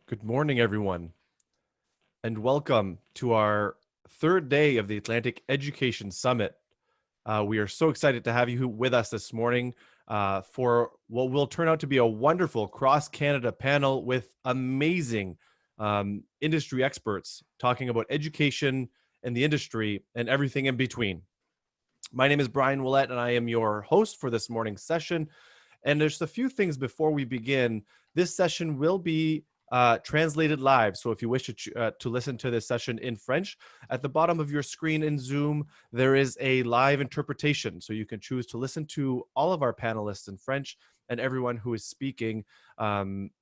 Good morning, everyone, and welcome to our third day of the Atlantic Education Summit. We are so excited to have you with us this morning for what will turn out to be a wonderful cross-Canada panel with amazing industry experts talking about education and the industry and everything in between. My name is Brian Whelan, and I am your host for this morning's session. And there's a few things before we begin. This session will be translated live. So if you wish to listen to this session in French, at the bottom of your screen in Zoom, there is a live interpretation. So you can choose to listen to all of our panelists in French, and everyone who is speaking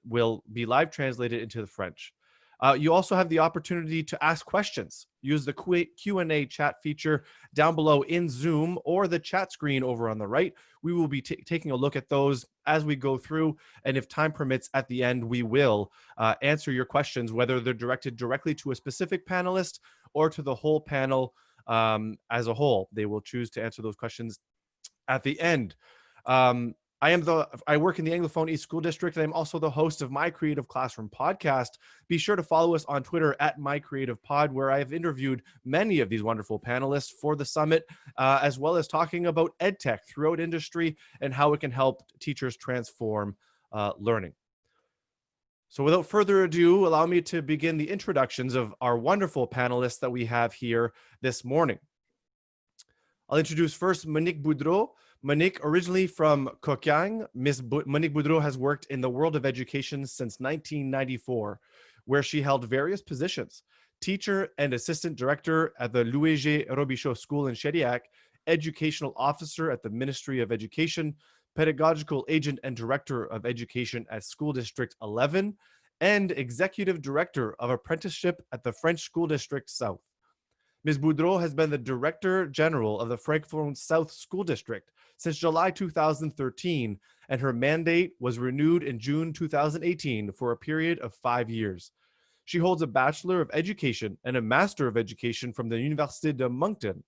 will be live translated into the French. You also have the opportunity to ask questions. Use the Q&A chat feature down below in Zoom or the chat screen over on the right. We will be taking a look at those as we go through, and if time permits at the end, we will answer your questions, whether they're directed directly to a specific panelist or to the whole panel as a whole. They will choose to answer those questions at the end. I work in the Anglophone East School District, and I'm also the host of My Creative Classroom podcast. Be sure to follow us on Twitter at My Creative Pod, where I have interviewed many of these wonderful panelists for the summit, as well as talking about EdTech throughout industry and how it can help teachers transform learning. So without further ado, allow me to begin the introductions of our wonderful panelists that we have here this morning. I'll introduce first Monique Boudreau. Monique, originally from Coquang, Monique Boudreau has worked in the world of education since 1994, where she held various positions: teacher and assistant director at the Louis G. Robichaud School in Shediac, educational officer at the Ministry of Education, pedagogical agent and director of education at School District 11, and executive director of apprenticeship at the French School District South. Ms. Boudreau has been the Director General of the Francophone South School District since July 2013, and her mandate was renewed in June 2018 for a period of 5 years. She holds a Bachelor of Education and a Master of Education from the Université de Moncton.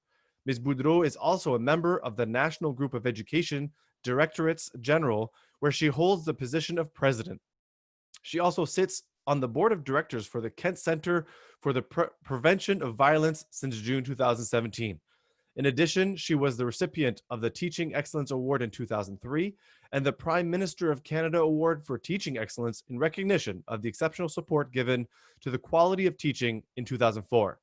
Ms. Boudreau is also a member of the National Group of Education Directorates General, where she holds the position of President. She also sits on the board of directors for the Kent Center for the Prevention of Violence since June 2017. In addition, she was the recipient of the Teaching Excellence Award in 2003 and the Prime Minister of Canada Award for Teaching Excellence in recognition of the exceptional support given to the quality of teaching in 2004.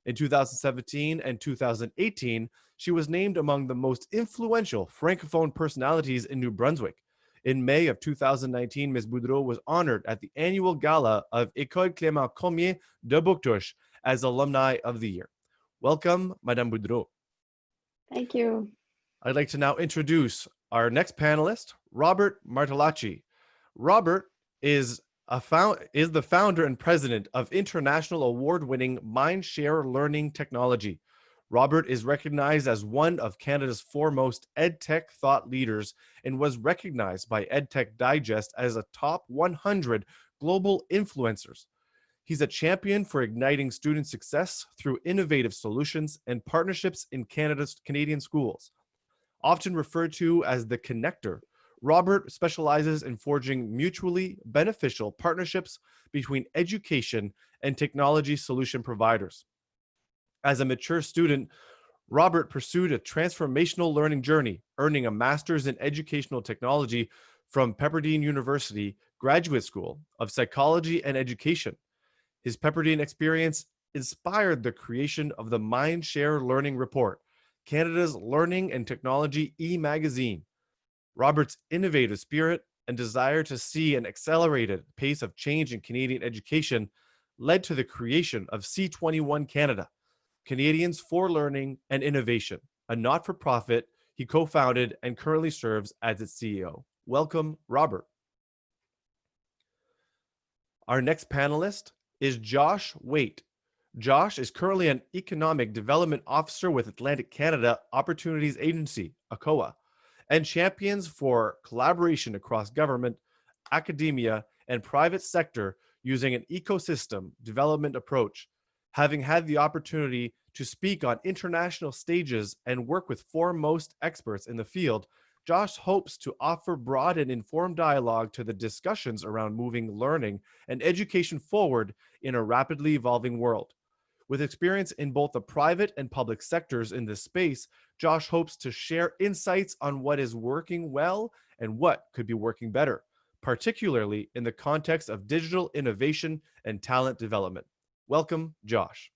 In 2017 and 2018, she was named among the most influential Francophone personalities in New Brunswick. In May of 2019, Ms. Boudreau was honored at the annual gala of École Clément Cormier de Bouctouche as Alumni of the Year. Welcome, Madame Boudreau. Thank you. I'd like to now introduce our next panelist, Robert Martellacci. Robert is the founder and president of international award-winning Mindshare Learning Technology. Robert is recognized as one of Canada's foremost EdTech thought leaders and was recognized by EdTech Digest as a top 100 global influencers. He's a champion for igniting student success through innovative solutions and partnerships in Canadian schools. Often referred to as the connector, Robert specializes in forging mutually beneficial partnerships between education and technology solution providers. As a mature student, Robert pursued a transformational learning journey, earning a master's in educational technology from Pepperdine University Graduate School of Psychology and Education. His Pepperdine experience inspired the creation of the Mindshare Learning Report, Canada's learning and technology e-magazine. Robert's innovative spirit and desire to see an accelerated pace of change in Canadian education led to the creation of C21 Canada, Canadians for Learning and Innovation, a not-for-profit he co-founded and currently serves as its CEO. Welcome, Robert. Our next panelist is Josh Waite. Josh is currently an Economic Development Officer with Atlantic Canada Opportunities Agency, ACOA, and champions for collaboration across government, academia, and private sector using an ecosystem development approach. Having had the opportunity to speak on international stages and work with foremost experts in the field, Josh hopes to offer broad and informed dialogue to the discussions around moving learning and education forward in a rapidly evolving world. With experience in both the private and public sectors in this space, Josh hopes to share insights on what is working well and what could be working better, particularly in the context of digital innovation and talent development. Welcome, Josh.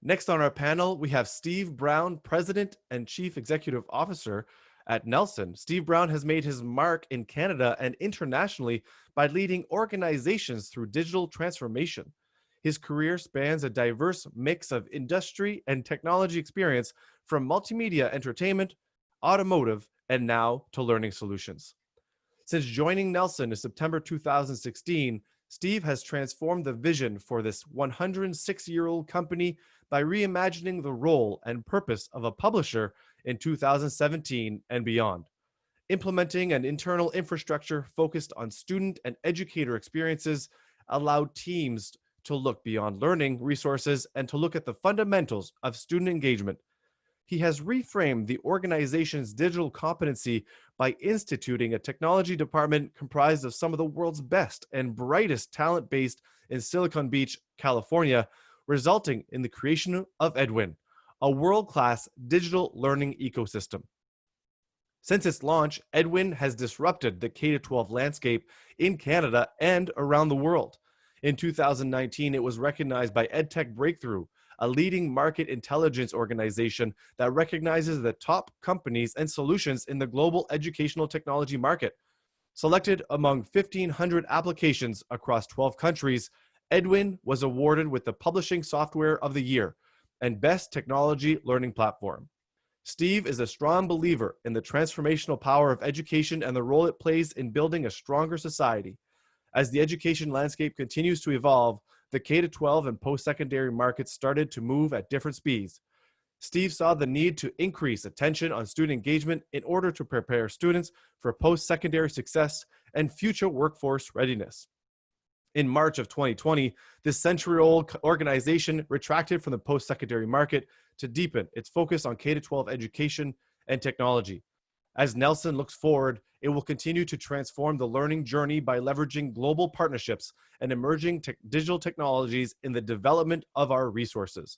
Next on our panel, we have Steve Brown, President and Chief Executive Officer at Nelson. Steve Brown has made his mark in Canada and internationally by leading organizations through digital transformation. His career spans a diverse mix of industry and technology experience, from multimedia entertainment, automotive, and now to learning solutions. Since joining Nelson in September 2016, Steve has transformed the vision for this 106-year-old company by reimagining the role and purpose of a publisher in 2017 and beyond. Implementing an internal infrastructure focused on student and educator experiences allowed teams to look beyond learning resources and to look at the fundamentals of student engagement. He has reframed the organization's digital competency by instituting a technology department comprised of some of the world's best and brightest talent based in Silicon Beach, California, resulting in the creation of Edwin, a world-class digital learning ecosystem. Since its launch, Edwin has disrupted the K-12 landscape in Canada and around the world. In 2019, it was recognized by EdTech Breakthrough, a leading market intelligence organization that recognizes the top companies and solutions in the global educational technology market. Selected among 1,500 applications across 12 countries, Edwin was awarded with the Publishing Software of the Year and Best Technology Learning Platform. Steve is a strong believer in the transformational power of education and the role it plays in building a stronger society. As the education landscape continues to evolve, the K-12 and post-secondary markets started to move at different speeds. Steve saw the need to increase attention on student engagement in order to prepare students for post-secondary success and future workforce readiness. In March of 2020, this century-old organization retracted from the post-secondary market to deepen its focus on K-12 education and technology. As Nelson looks forward, it will continue to transform the learning journey by leveraging global partnerships and emerging digital technologies in the development of our resources.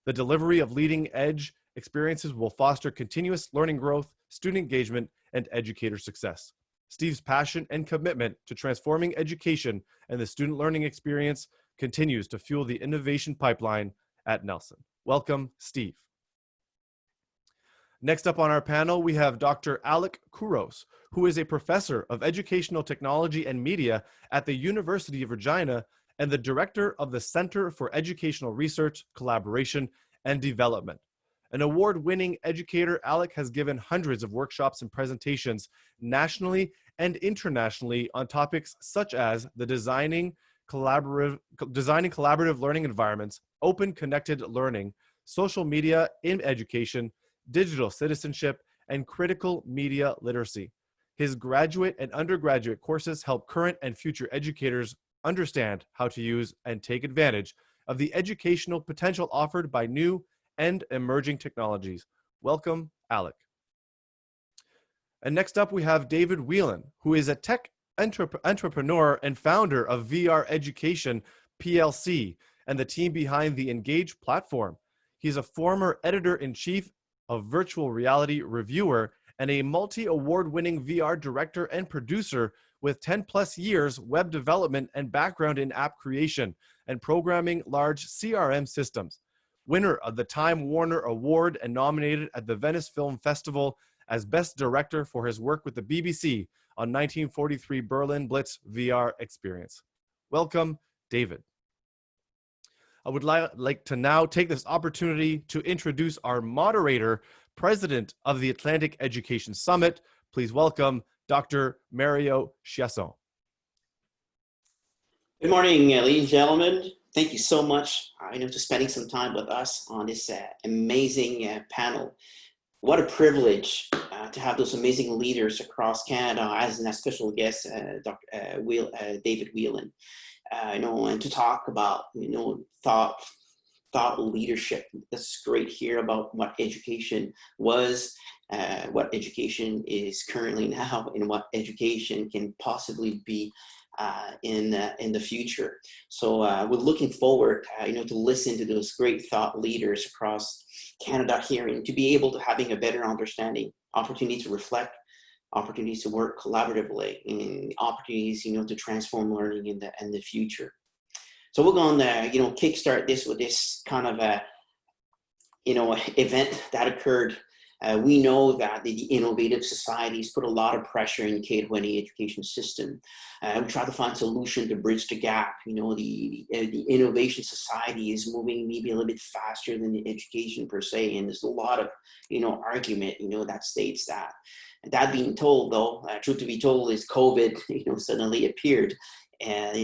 The delivery of leading-edge experiences will foster continuous learning growth, student engagement, and educator success. Steve's passion and commitment to transforming education and the student learning experience continues to fuel the innovation pipeline at Nelson. Welcome, Steve. Next up on our panel, we have Dr. Alec Couros, who is a professor of educational technology and media at the University of Regina and the director of the Center for Educational Research, Collaboration, and Development. An award-winning educator, Alec has given hundreds of workshops and presentations nationally and internationally on topics such as the designing collaborative learning environments, open connected learning, social media in education, digital citizenship, and critical media literacy. His graduate and undergraduate courses help current and future educators understand how to use and take advantage of the educational potential offered by new and emerging technologies. Welcome, Alec. And next up, we have David Whelan, who is a tech entrepreneur and founder of VR Education PLC and the team behind the Engage platform. He's a former editor-in-chief of Virtual Reality Reviewer and a multi-award-winning VR director and producer with 10 plus years web development and background in app creation and programming large CRM systems. Winner of the Time Warner Award and nominated at the Venice Film Festival as Best Director for his work with the BBC on 1943 Berlin Blitz VR experience. Welcome, David. I would like to now take this opportunity to introduce our moderator, President of the Atlantic Education Summit. Please welcome Dr. Mario Chiasson. Good morning, ladies and gentlemen. Thank you so much for spending some time with us on this amazing panel. What a privilege to have those amazing leaders across Canada as a special guest, David Whelan. And to talk about thought leadership. That's great here about what education was, what education is currently now, and what education can possibly be in the future. So we're looking forward, to listen to those great thought leaders across Canada here, and to be able to having a better understanding, opportunity to reflect, opportunities to work collaboratively, and opportunities, to transform learning in the future. So we're going to, kickstart this with this kind of a, event that occurred. We know that the innovative societies put a lot of pressure in the K-20 education system. We try to find solution to bridge the gap. The innovation society is moving maybe a little bit faster than the education per se, and there's a lot of, argument, that states that. And that being told, though, truth to be told, is COVID, suddenly appeared. And,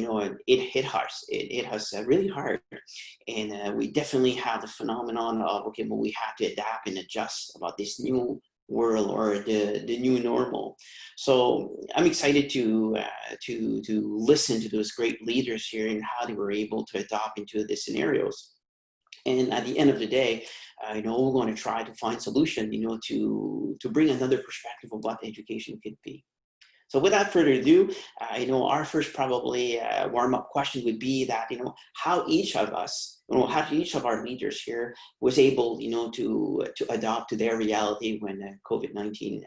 it hit us. It hit us really hard. And we definitely have the phenomenon of, okay, well, we have to adapt and adjust about this new world, or the new normal. So I'm excited to listen to those great leaders here and how they were able to adapt into the scenarios. And at the end of the day, we're going to try to find solution, to bring another perspective of what education could be. So without further ado, our first probably warm-up question would be that, how each of us, how each of our leaders here was able, to adopt to their reality when COVID-19,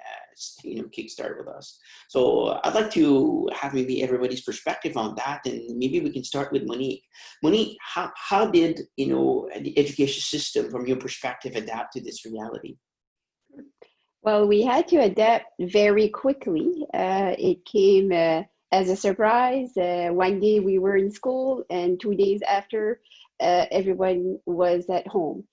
kickstarted with us. So I'd like to have maybe everybody's perspective on that, and maybe we can start with Monique. Monique, how did, the education system, from your perspective, adapt to this reality? Well, we had to adapt very quickly. It came as a surprise. One day we were in school, and 2 days after, everyone was at home.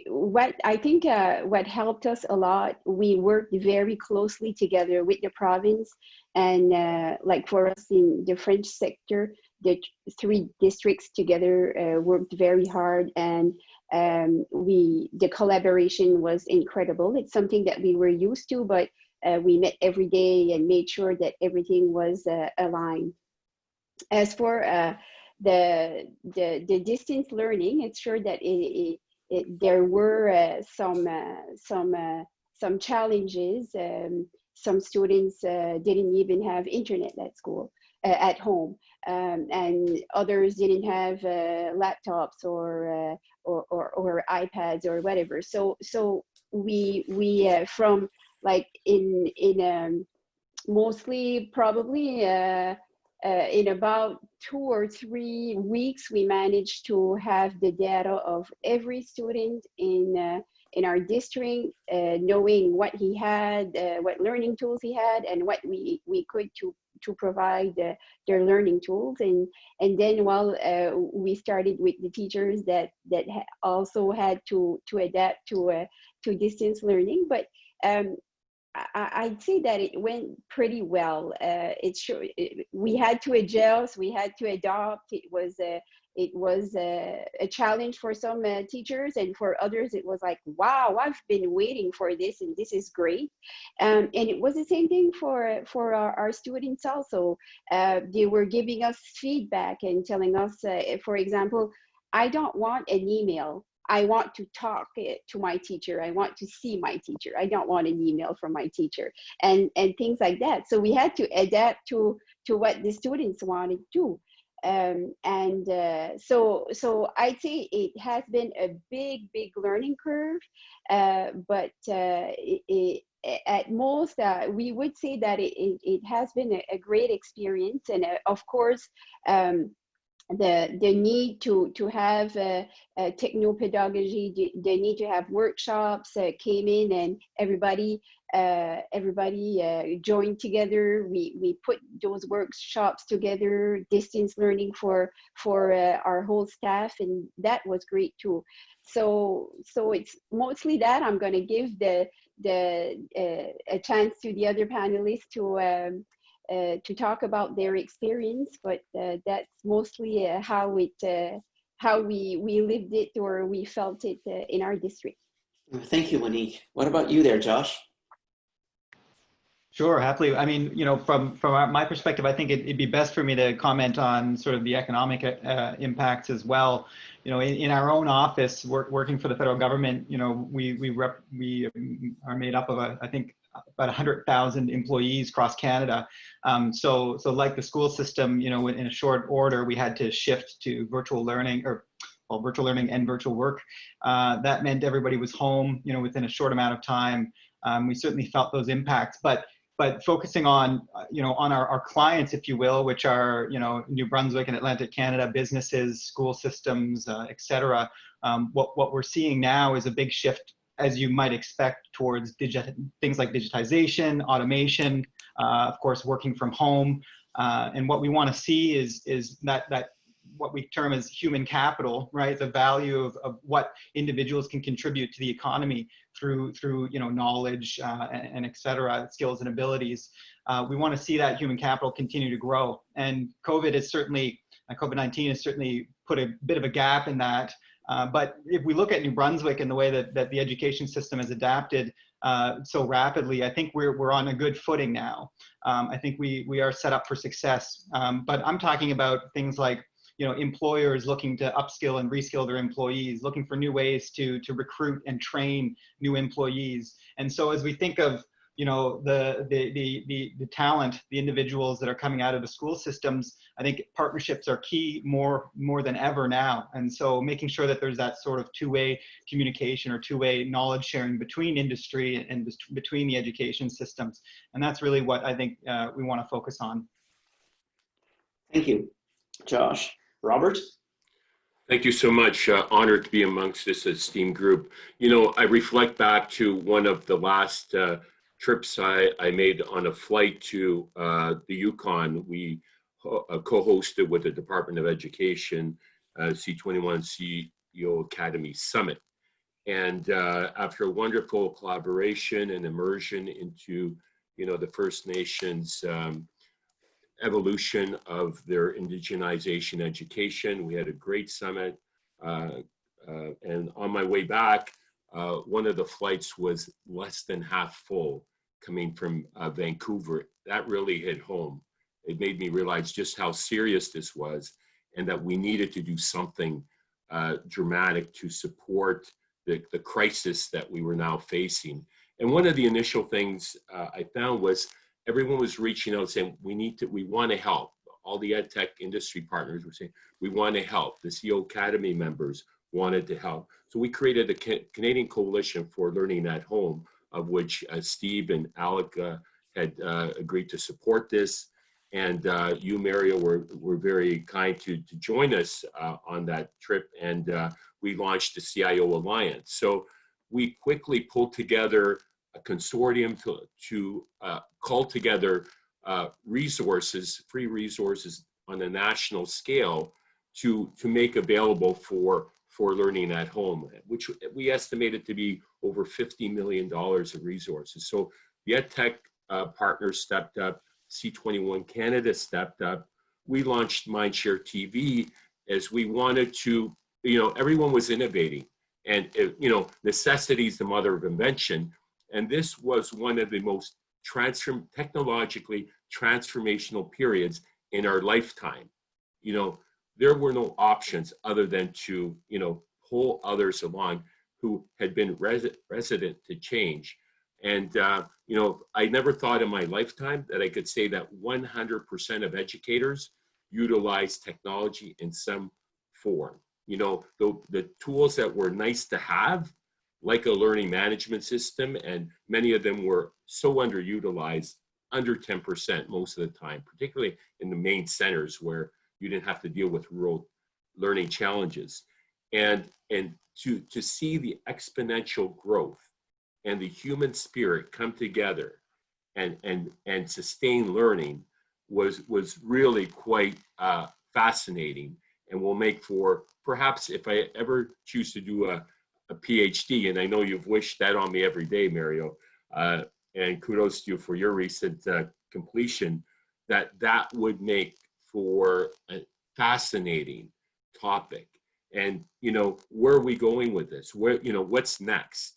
What I think what helped us a lot, we worked very closely together with the province, and like for us in the French sector, the 3 districts together worked very hard, and the collaboration was incredible. It's something that we were used to, but we met every day and made sure that everything was aligned. As for the distance learning, it's sure that there were some challenges. Some students didn't even have internet at school, at home, and others didn't have laptops or iPads or whatever. So we from like in mostly probably in about 2 or 3 weeks, we managed to have the data of every student in our district, knowing what he had, what learning tools he had, and what we could to provide their learning tools. And then while we started with the teachers that also had to adapt to distance learning, but I'd say that it went pretty well. We had to adjust, we had to adopt. It was a challenge for some teachers, and for others it was like, wow, I've been waiting for this, and this is great. And it was the same thing for our students also. They were giving us feedback and telling us, for example, I don't want an email. I want to talk to my teacher. I want to see my teacher. I don't want an email from my teacher, and things like that. So we had to adapt to what the students wanted to. So I'd say it has been a big learning curve, but at most we would say that it has been a great experience. And of course, the need to have techno-pedagogy, the need to have workshops came in, and everybody joined together. We put those workshops together, distance learning for our whole staff, and that was great too. So it's mostly that. I'm going to give a chance to the other panelists to talk about their experience, but that's mostly how we lived it, or we felt it in our district. Thank you, Monique. What about you there, Josh? Sure, happily. I mean, from my perspective, I think it'd be best for me to comment on sort of the economic impacts as well. In our own office, working for the federal government, we are made up of I think about 100,000 employees across Canada. So like the school system, in a short order, we had to shift to virtual learning virtual learning and virtual work. That meant everybody was home, within a short amount of time. We certainly felt those impacts, but focusing on, on our clients, if you will, which are, New Brunswick and Atlantic Canada, businesses, school systems, et cetera. What we're seeing now is a big shift, as you might expect, towards things like digitization, automation, of course, working from home. And what we want to see is that what we term as human capital, right? The value of what individuals can contribute to the economy through knowledge and et cetera, skills and abilities. We want to see that human capital continue to grow. And COVID-19 has certainly put a bit of a gap in that. But if we look at New Brunswick and the way that the education system has adapted so rapidly, I think we're on a good footing now. I think we are set up for success. But I'm talking about things like employers looking to upskill and reskill their employees, looking for new ways to recruit and train new employees. And so as we think of the talent, the individuals that are coming out of the school systems, I think partnerships are key more than ever now. And so making sure that there's that sort of two-way communication or two-way knowledge sharing between industry and between the education systems. And that's really what I think we want to focus on. Thank you, Josh. Robert? Thank you so much. Honored to be amongst this esteemed group. I reflect back to one of the last trips I made on a flight to the Yukon. We co-hosted with the Department of Education, C21 CEO Academy Summit. And after a wonderful collaboration and immersion into, the First Nations evolution of their indigenization education. We had a great summit. And on my way back, one of the flights was less than half full coming from Vancouver. That really hit home. It made me realize just how serious this was and that we needed to do something dramatic to support the crisis that we were now facing. And one of the initial things I found was everyone was reaching out saying, we want to help. All the ed tech industry partners were saying, we want to help. The CEO Academy members wanted to help. So we created the Canadian Coalition for Learning at Home, of which Steve and Alec had agreed to support this. And you, Mario, were very kind to join us on that trip. And we launched the CIO Alliance. So we quickly pulled together a consortium to call together resources, free resources on a national scale to make available for learning at home, which we estimated to be over $50 million of resources. So the EdTech partners stepped up, C21 Canada stepped up. We launched Mindshare TV as we wanted to, everyone was innovating, and necessity is the mother of invention. And this was one of the most technologically transformational periods in our lifetime. There were no options other than to, pull others along who had been resident to change. And, I never thought in my lifetime that I could say that 100% of educators utilize technology in some form. The tools that were nice to have, like a learning management system, and many of them were so underutilized, under 10% most of the time, particularly in the main centers where you didn't have to deal with rural learning challenges. And to see the exponential growth and the human spirit come together and sustain learning was really quite fascinating, and will make for, perhaps if I ever choose to do a PhD, and I know you've wished that on me every day, Mario, and kudos to you for your recent completion, that would make for a fascinating topic. And, where are we going with this? What's next?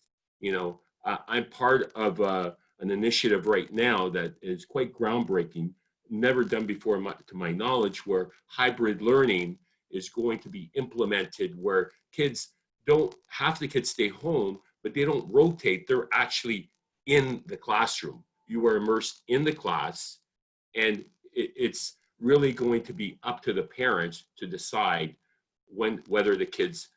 I'm part of an initiative right now that is quite groundbreaking, never done before to my knowledge, where hybrid learning is going to be implemented, where half the kids stay home, but they don't rotate. They're actually in the classroom. You are immersed in the class, and it's really going to be up to the parents to decide whether the kids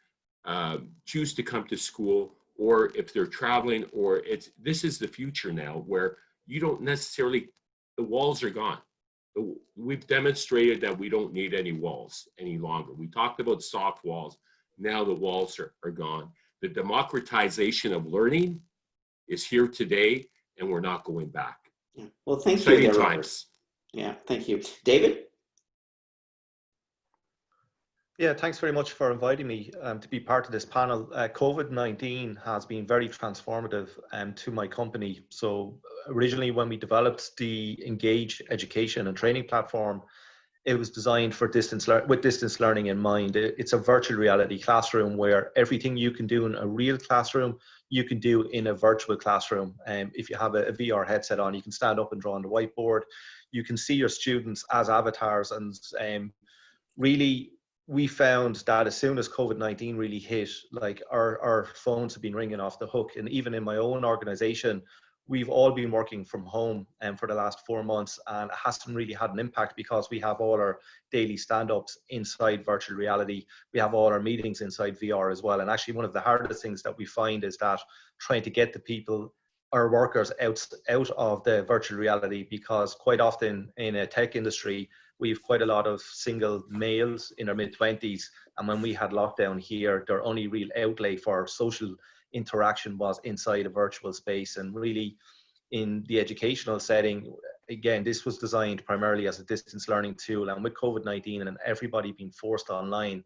choose to come to school, or if they're traveling, or this is the future now, where you don't necessarily, the walls are gone. We've demonstrated that we don't need any walls any longer. We talked about soft walls. Now the walls are gone. The democratization of learning is here today, and we're not going back. Yeah. Well, thank Exciting you, Robert. times. Yeah, thank you. David? Yeah, thanks very much for inviting me to be part of this panel. COVID-19 has been very transformative to my company. So originally when we developed the Engage education and training platform, it was designed for with distance learning in mind. It's a virtual reality classroom where everything you can do in a real classroom, you can do in a virtual classroom. If you have a VR headset on, you can stand up and draw on the whiteboard. You can see your students as avatars, and really, we found that as soon as COVID-19 really hit, like our phones have been ringing off the hook. And even in my own organization, we've all been working from home for the last 4 months, and it hasn't really had an impact because we have all our daily stand-ups inside virtual reality. We have all our meetings inside VR as well. And actually one of the hardest things that we find is that trying to get the people, our workers out of the virtual reality, because quite often in a tech industry, we have quite a lot of single males in their mid-20s. And when we had lockdown here, their only real outlay for social interaction was inside a virtual space. And really in the educational setting, again, this was designed primarily as a distance learning tool. And with COVID-19 and everybody being forced online,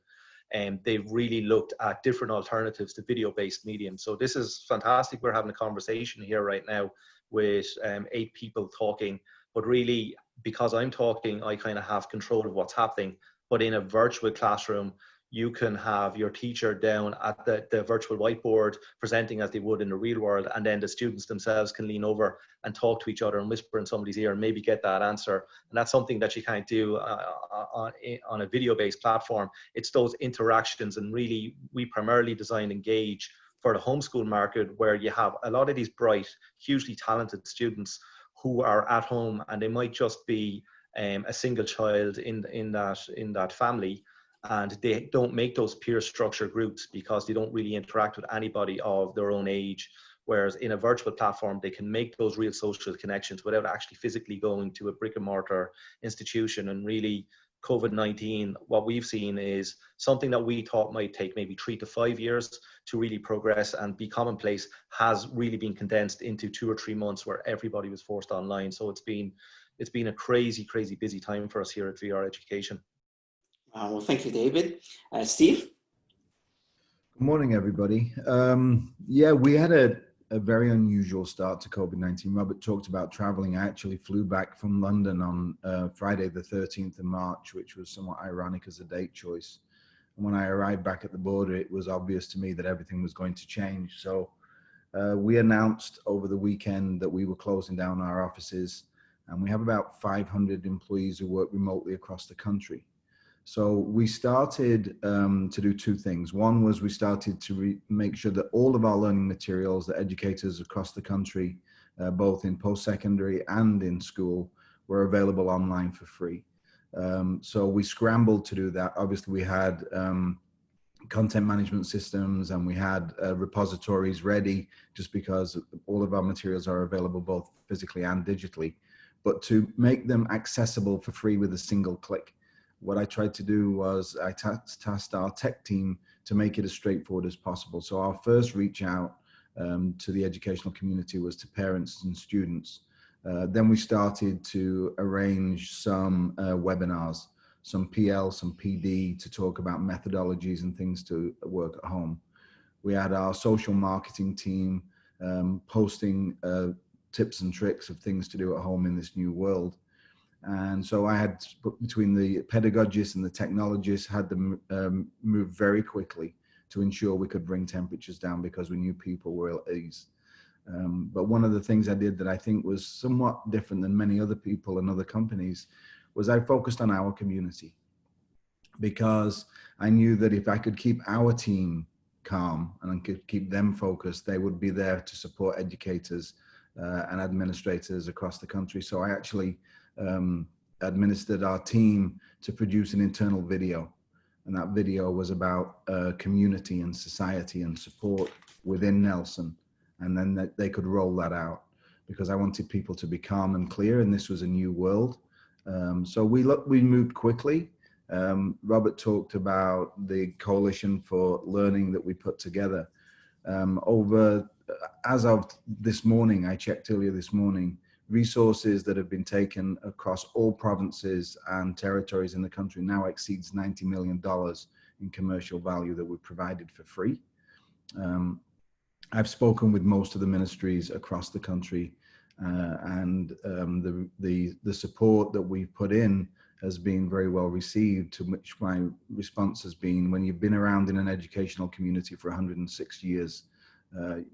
they've really looked at different alternatives to video-based medium. So this is fantastic. We're having a conversation here right now with 8 people talking, but really, because I'm talking, I kind of have control of what's happening. But in a virtual classroom, you can have your teacher down at the virtual whiteboard presenting as they would in the real world, and then the students themselves can lean over and talk to each other and whisper in somebody's ear and maybe get that answer. And that's something that you can't do on a video-based platform. It's those interactions, and really we primarily designed Engage for the homeschool market, where you have a lot of these bright, hugely talented students who are at home, and they might just be a single child in that family, and they don't make those peer structure groups because they don't really interact with anybody of their own age. Whereas in a virtual platform, they can make those real social connections without actually physically going to a brick and mortar institution. And really, COVID-19, what we've seen is something that we thought might take maybe 3 to 5 years to really progress and be commonplace has really been condensed into 2 or 3 months where everybody was forced online. So it's been a crazy, crazy busy time for us here at VR Education. Well, thank you, David. Steve? Good morning, everybody. Yeah, we had a very unusual start to COVID-19. Robert talked about traveling. I actually flew back from London on Friday, the 13th of March, which was somewhat ironic as a date choice. And when I arrived back at the border, it was obvious to me that everything was going to change. So we announced over the weekend that we were closing down our offices, and we have about 500 employees who work remotely across the country. So we started to do 2 things. One was we started to make sure that all of our learning materials that educators across the country, both in post-secondary and in school, were available online for free. So we scrambled to do that. Obviously, we had content management systems, and we had repositories ready just because all of our materials are available both physically and digitally. But to make them accessible for free with a single click, what I tried to do was I tasked our tech team to make it as straightforward as possible. So our first reach out to the educational community was to parents and students. Then we started to arrange some webinars, some PL, some PD, to talk about methodologies and things to work at home. We had our social marketing team posting tips and tricks of things to do at home in this new world. And so I had, between the pedagogists and the technologists, had them move very quickly to ensure we could bring temperatures down because we knew people were ill at ease. But one of the things I did that I think was somewhat different than many other people and other companies was I focused on our community, because I knew that if I could keep our team calm and I could keep them focused, they would be there to support educators and administrators across the country. So I actually administered our team to produce an internal video. And that video was about community and society and support within Nelson. And then they could roll that out, because I wanted people to be calm and clear, and this was a new world. So we moved quickly. Robert talked about the Coalition for Learning that we put together. As of this morning, I checked earlier this morning, resources that have been taken across all provinces and territories in the country now exceeds $90 million in commercial value that we provided for free. I've spoken with most of the ministries across the country, and the support that we've put in has been very well received, to which my response has been, when you've been around in an educational community for 106 years,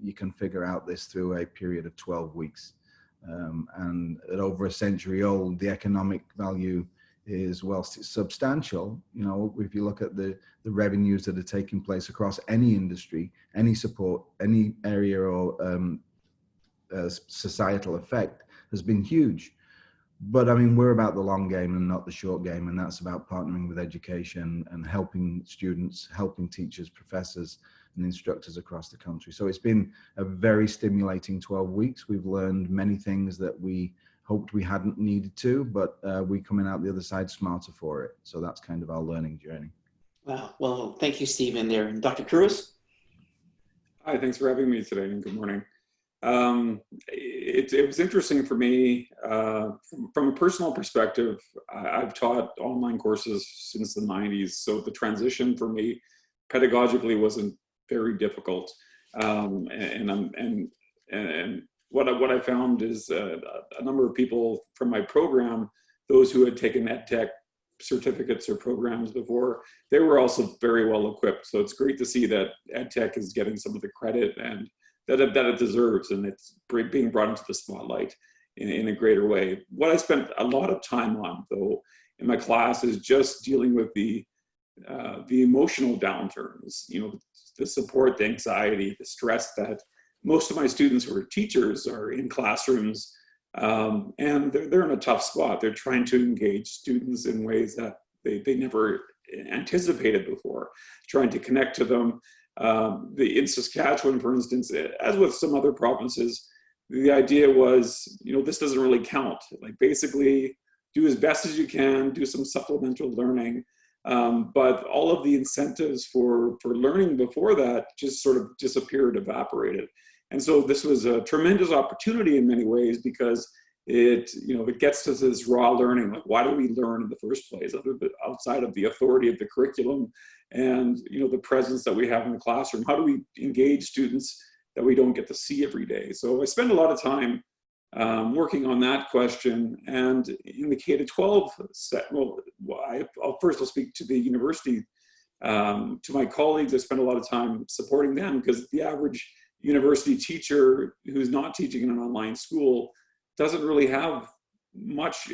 you can figure out this through a period of 12 weeks. And at over a century old, the economic value is, whilst it's substantial, you know, if you look at the revenues that are taking place across any industry, any support, any area or societal effect has been huge. But I mean, we're about the long game and not the short game, and that's about partnering with education and helping students, helping teachers, professors, and instructors across the country. So it's been a very stimulating 12 weeks. We've learned many things that we hoped we hadn't needed to, but we're coming out the other side smarter for it. So that's kind of our learning journey. Wow. Well, thank you, Stephen, there. And Dr. Couros? Hi, thanks for having me today, and good morning. It was interesting for me from a personal perspective. I've taught online courses since the 90s, so the transition for me pedagogically wasn't very difficult. And what I found is a number of people from my program, those who had taken EdTech certificates or programs before, they were also very well equipped. So it's great to see that EdTech is getting some of the credit and that it deserves, and it's being brought into the spotlight in a greater way. What I spent a lot of time on, though, in my class is just dealing with the emotional downturns, you know, the support, the anxiety, the stress that most of my students who are teachers are in classrooms, and they're in a tough spot. They're trying to engage students in ways that they never anticipated before, trying to connect to them. In Saskatchewan, for instance, as with some other provinces, the idea was, you know, this doesn't really count. Like, basically, do as best as you can, do some supplemental learning. But all of the incentives for learning before that just sort of disappeared, evaporated. And so this was a tremendous opportunity in many ways, because it gets to this raw learning. Like, why do we learn in the first place, outside of the authority of the curriculum and, you know, the presence that we have in the classroom? How do we engage students that we don't get to see every day? So I spend a lot of time working on that question. And in the K-12 set, I'll speak to the university. To my colleagues, I spend a lot of time supporting them, because the average university teacher who's not teaching in an online school doesn't really have much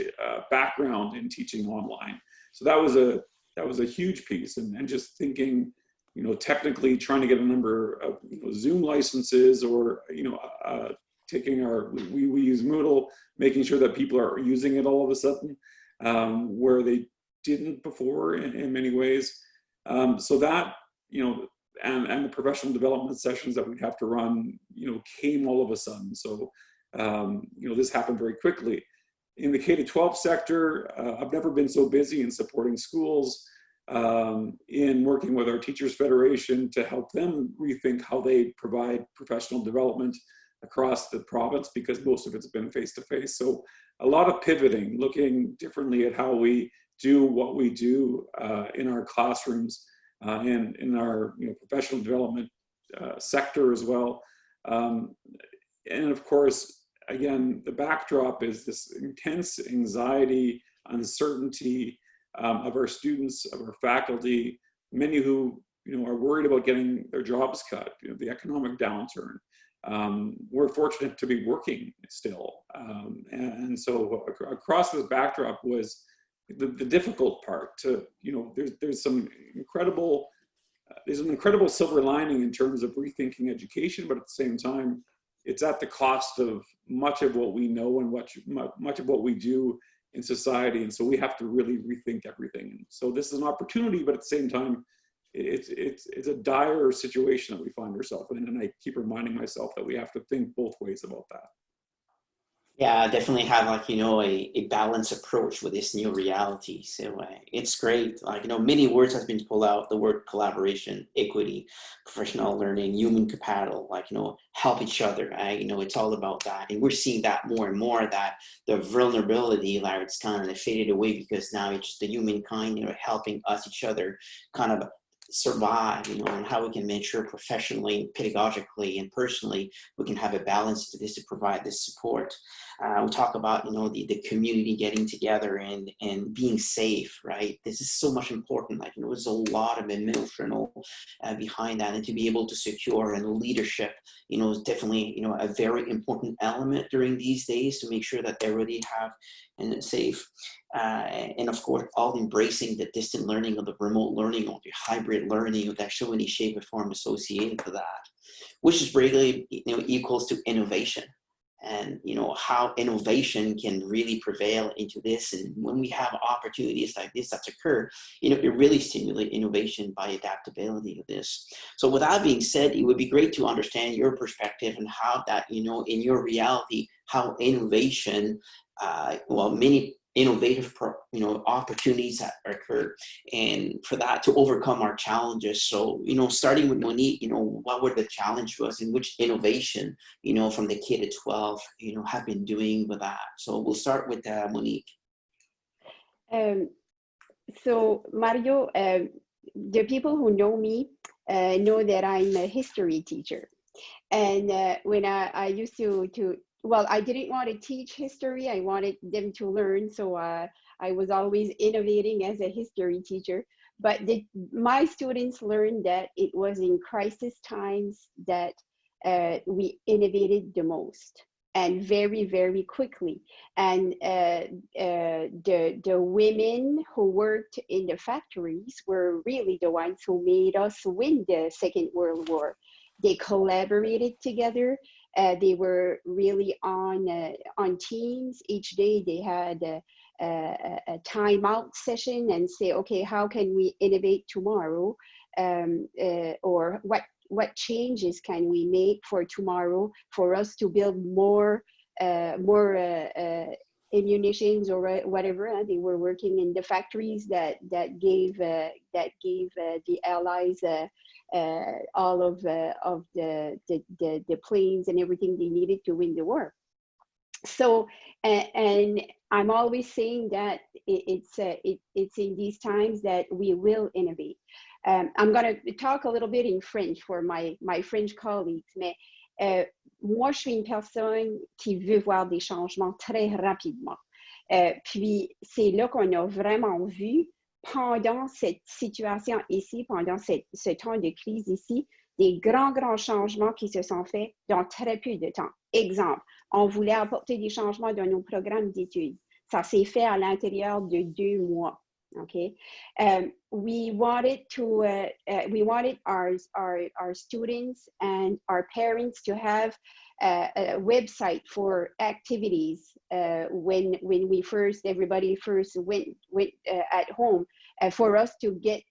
background in teaching online. So that was a huge piece, and just thinking, you know, technically trying to get a number of, you know, Zoom licenses, or, you know, taking we use Moodle, making sure that people are using it all of a sudden, where they didn't before in many ways. So that, you know, and the professional development sessions that we'd have to run, you know, came all of a sudden. So, you know, this happened very quickly. In the K-12 sector, I've never been so busy in supporting schools, in working with our Teachers Federation to help them rethink how they provide professional development across the province, because most of it's been face-to-face. So a lot of pivoting, looking differently at how we do what we do in our classrooms, and in our, you know, professional development sector as well. And of course, again, the backdrop is this intense anxiety, uncertainty of our students, of our faculty, many who, you know, are worried about getting their jobs cut, you know, the economic downturn. we're fortunate to be working still. And so across this backdrop was the difficult part to, there's an incredible silver lining in terms of rethinking education, but at the same time, it's at the cost of much of what we know and much of what we do in society. And so we have to really rethink everything. And so this is an opportunity, but at the same time, it's a dire situation that we find ourselves in. And I keep reminding myself that we have to think both ways about that. Yeah, I definitely have a balanced approach with this new reality. So it's great. Many words has been pulled out, the word collaboration, equity, professional learning, human capital, help each other. It's all about that. And we're seeing that more and more, that the vulnerability, it's kind of faded away, because now it's just the humankind, helping us, each other, kind of survive, and how we can make sure professionally, pedagogically, and personally, we can have a balance to this, to provide this support. We talk about, the community getting together and being safe, right? This is so much important. There's a lot of emotional behind that, and to be able to secure and leadership, is definitely, a very important element during these days, to make sure that everybody have and safe. And of course, all embracing the distant learning, or the remote learning, or the hybrid learning, or there's so many shape or form associated to that, which is really, equals to innovation. And how innovation can really prevail into this. And when we have opportunities like this that occur, it really stimulates innovation by adaptability of this. So with that being said, it would be great to understand your perspective and how that, in your reality, how innovation, many innovative opportunities that occur, and for that to overcome our challenges. So starting with Monique, what were the challenge was, and which innovation from the K to 12 have been doing with that. So we'll start with Monique. So Mario, the people who know me know that I'm a history teacher, and when I used to well, I didn't want to teach history. I wanted them to learn. So I was always innovating as a history teacher. But my students learned that it was in crisis times that we innovated the most, and very, very quickly. And the women who worked in the factories were really the ones who made us win the Second World War. They collaborated together. They were really on teams. Each day they had a timeout session and say, okay, how can we innovate tomorrow? Or what changes can we make for tomorrow for us to build more ammunitions or whatever. They were working in the factories that gave the Allies all of the planes and everything they needed to win the war. So and I'm always saying that it's in these times that we will innovate. I'm going to talk a little bit in French for my French colleagues, mais moi, je suis une personne qui veut voir des changements très rapidement. Puis, c'est là qu'on a vraiment vu, pendant cette situation ici, pendant ce temps de crise ici, des grands changements qui se sont faits dans très peu de temps. Exemple, on voulait apporter des changements dans nos programmes d'études. Ça s'est fait à l'intérieur de 2 mois. Okay, we wanted our students and our parents to have a website for activities when everybody first went at home, for us to get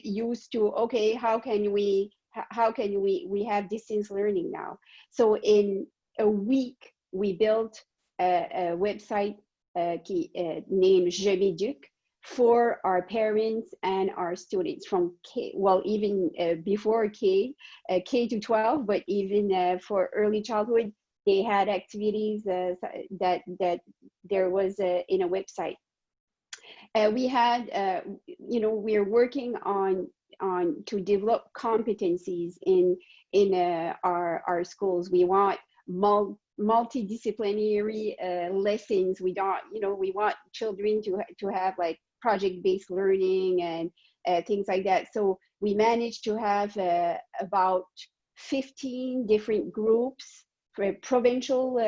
used to, okay, how can we have distance learning now. So in a week we built a website named Je m'éduque, for our parents and our students from even before K to 12, but even for early childhood, they had activities that there was in a website. We had, we're working on to develop competencies in our schools. We want multidisciplinary lessons. We want children to have like project-based learning and things like that. So we managed to have about 15 different groups for provincial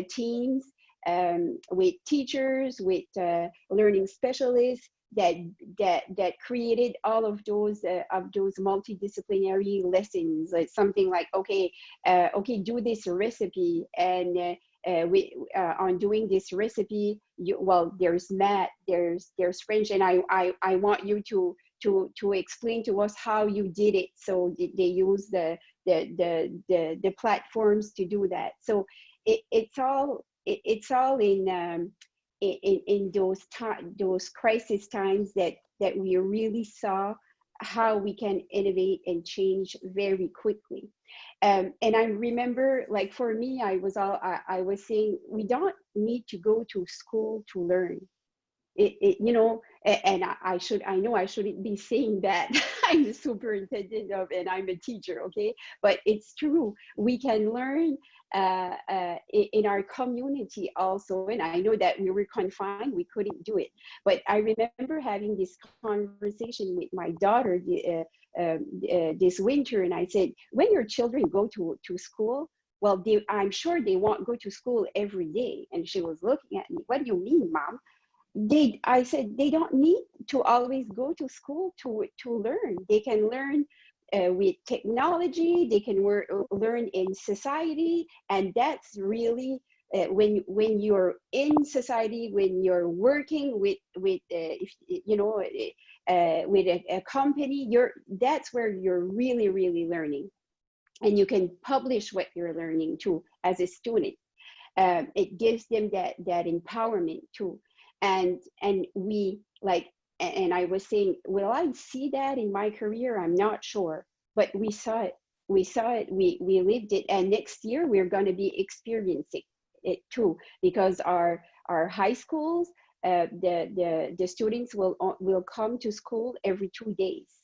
teams, with teachers, with learning specialists that created all of those multidisciplinary lessons. It's something like, okay, do this recipe, and on doing this recipe, there's math, there's French, and I want you to explain to us how you did it. So they use the platforms to do that. So it's all in those crisis times that we really saw how we can innovate and change very quickly. And I remember, like, for me, I was saying, we don't need to go to school to learn. And I know I shouldn't be saying that. I'm the superintendent and I'm a teacher, okay? But it's true. We can learn in our community also. And I know that we were confined, we couldn't do it. But I remember having this conversation with my daughter this winter, and I said, when your children go to school, well, I'm sure they won't go to school every day. And she was looking at me, what do you mean, Mom? I said, they don't need to always go to school to learn. They can learn with technology, they can learn in society, and that's really when you're in society, when you're working with a company, that's where you're really learning, and you can publish what you're learning too as a student. It gives them that empowerment too. And we like, and I was saying, will I see that in my career? I'm not sure, but we saw it, we lived it. And next year we're going to be experiencing it too, because our high schools, the students will come to school every 2 days.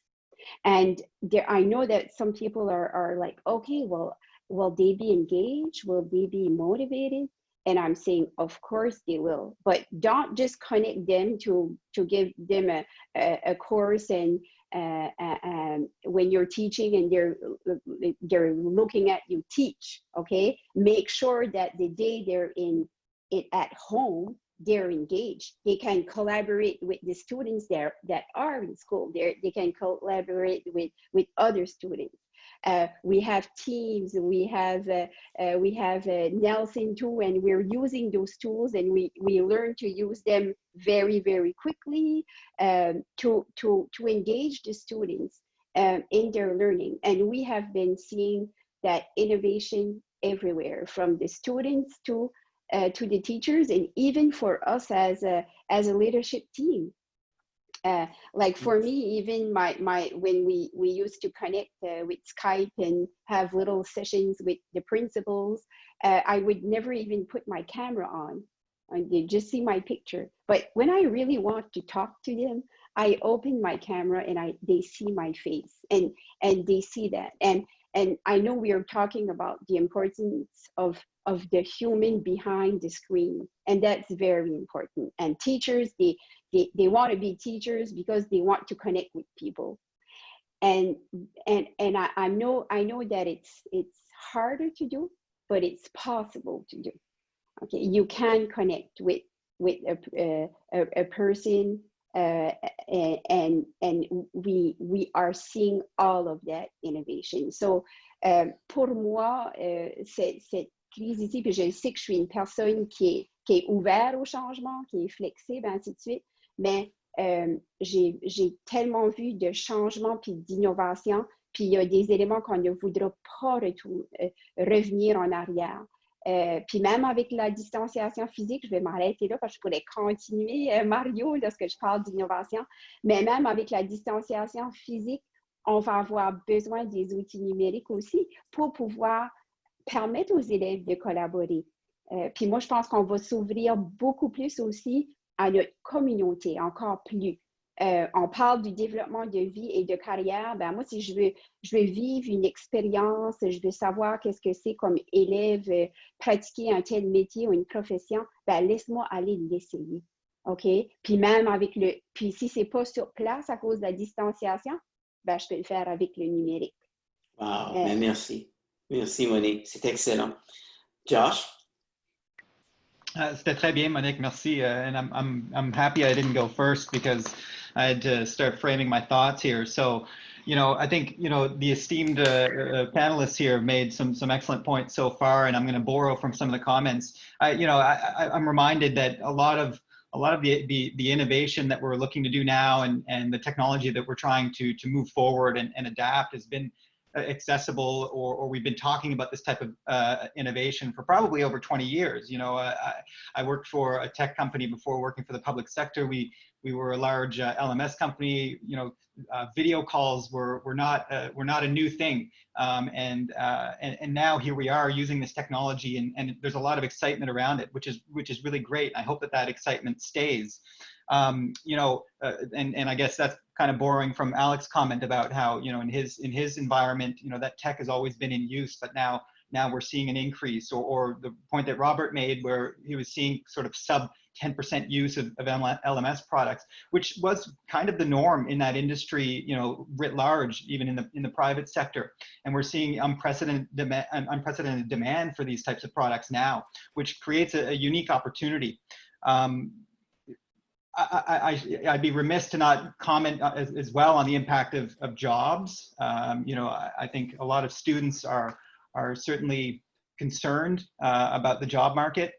And I know that some people are like, okay, well, will they be engaged? Will they be motivated? And I'm saying, of course they will, but don't just connect them to give them a course, and when you're teaching and they're looking at you teach, okay? Make sure that the day they're at home, they're engaged. They can collaborate with the students that are in school. They can collaborate with other students. We have teams, we have Nelson too, and we're using those tools, and we learn to use them very quickly to engage the students in their learning. And we have been seeing that innovation everywhere, from the students to the teachers, and even for us as a leadership team. Like for me, even when we used to connect with Skype and have little sessions with the principals, I would never even put my camera on. They just see my picture. But when I really want to talk to them, I open my camera and they see my face, and they see that. And I know we are talking about the importance of the human behind the screen, and that's very important. And teachers, they want to be teachers because they want to connect with people. And I know that it's harder to do, but it's possible to do. Okay, you can connect with a person, and we are seeing all of that innovation. So pour moi, cette crise ici, puis je sais que je suis une personne qui est ouverte au changement, qui est flexible, ainsi de suite, mais j'ai tellement vu de changements puis d'innovation, puis il y a des éléments qu'on ne voudra pas revenir en arrière. Puis même avec la distanciation physique, je vais m'arrêter là parce que je pourrais continuer, Mario, lorsque je parle d'innovation, mais même avec la distanciation physique, on va avoir besoin des outils numériques aussi pour pouvoir permettre aux élèves de collaborer. Puis moi, je pense qu'on va s'ouvrir beaucoup plus aussi à notre communauté, encore plus. On parle du développement de vie et de carrière. Ben moi, si je veux vivre une expérience, je veux savoir qu'est-ce que c'est comme élève, pratiquer un tel métier ou une profession, ben laisse-moi aller l'essayer. OK? Puis même puis si c'est pas sur place à cause de la distanciation, ben je peux le faire avec le numérique. Wow, mais merci. Merci, Monique. C'est excellent. Josh? C'était très bien, Monique. Merci. And I'm happy I didn't go first because I had to start framing my thoughts here. So, I think the esteemed panelists here made some excellent points so far, and I'm going to borrow from some of the comments. I'm reminded that a lot of the innovation that we're looking to do now, and the technology that we're trying to move forward and adapt has been accessible, or we've been talking about this type of innovation for probably over 20 years. I worked for a tech company before working for the public sector. We were a large LMS company. Video calls were not a new thing, and now here we are using this technology, and there's a lot of excitement around it, which is really great. I hope that excitement stays. And I guess that's kind of borrowing from Alec's comment about how, in his environment, that tech has always been in use, but now we're seeing an increase, or the point that Robert made where he was seeing sort of sub 10% use of LMS products, which was kind of the norm in that industry, writ large, even in the private sector. And we're seeing unprecedented demand for these types of products now, which creates a unique opportunity. I'd be remiss to not comment as well on the impact of jobs. I think a lot of students are certainly concerned about the job market.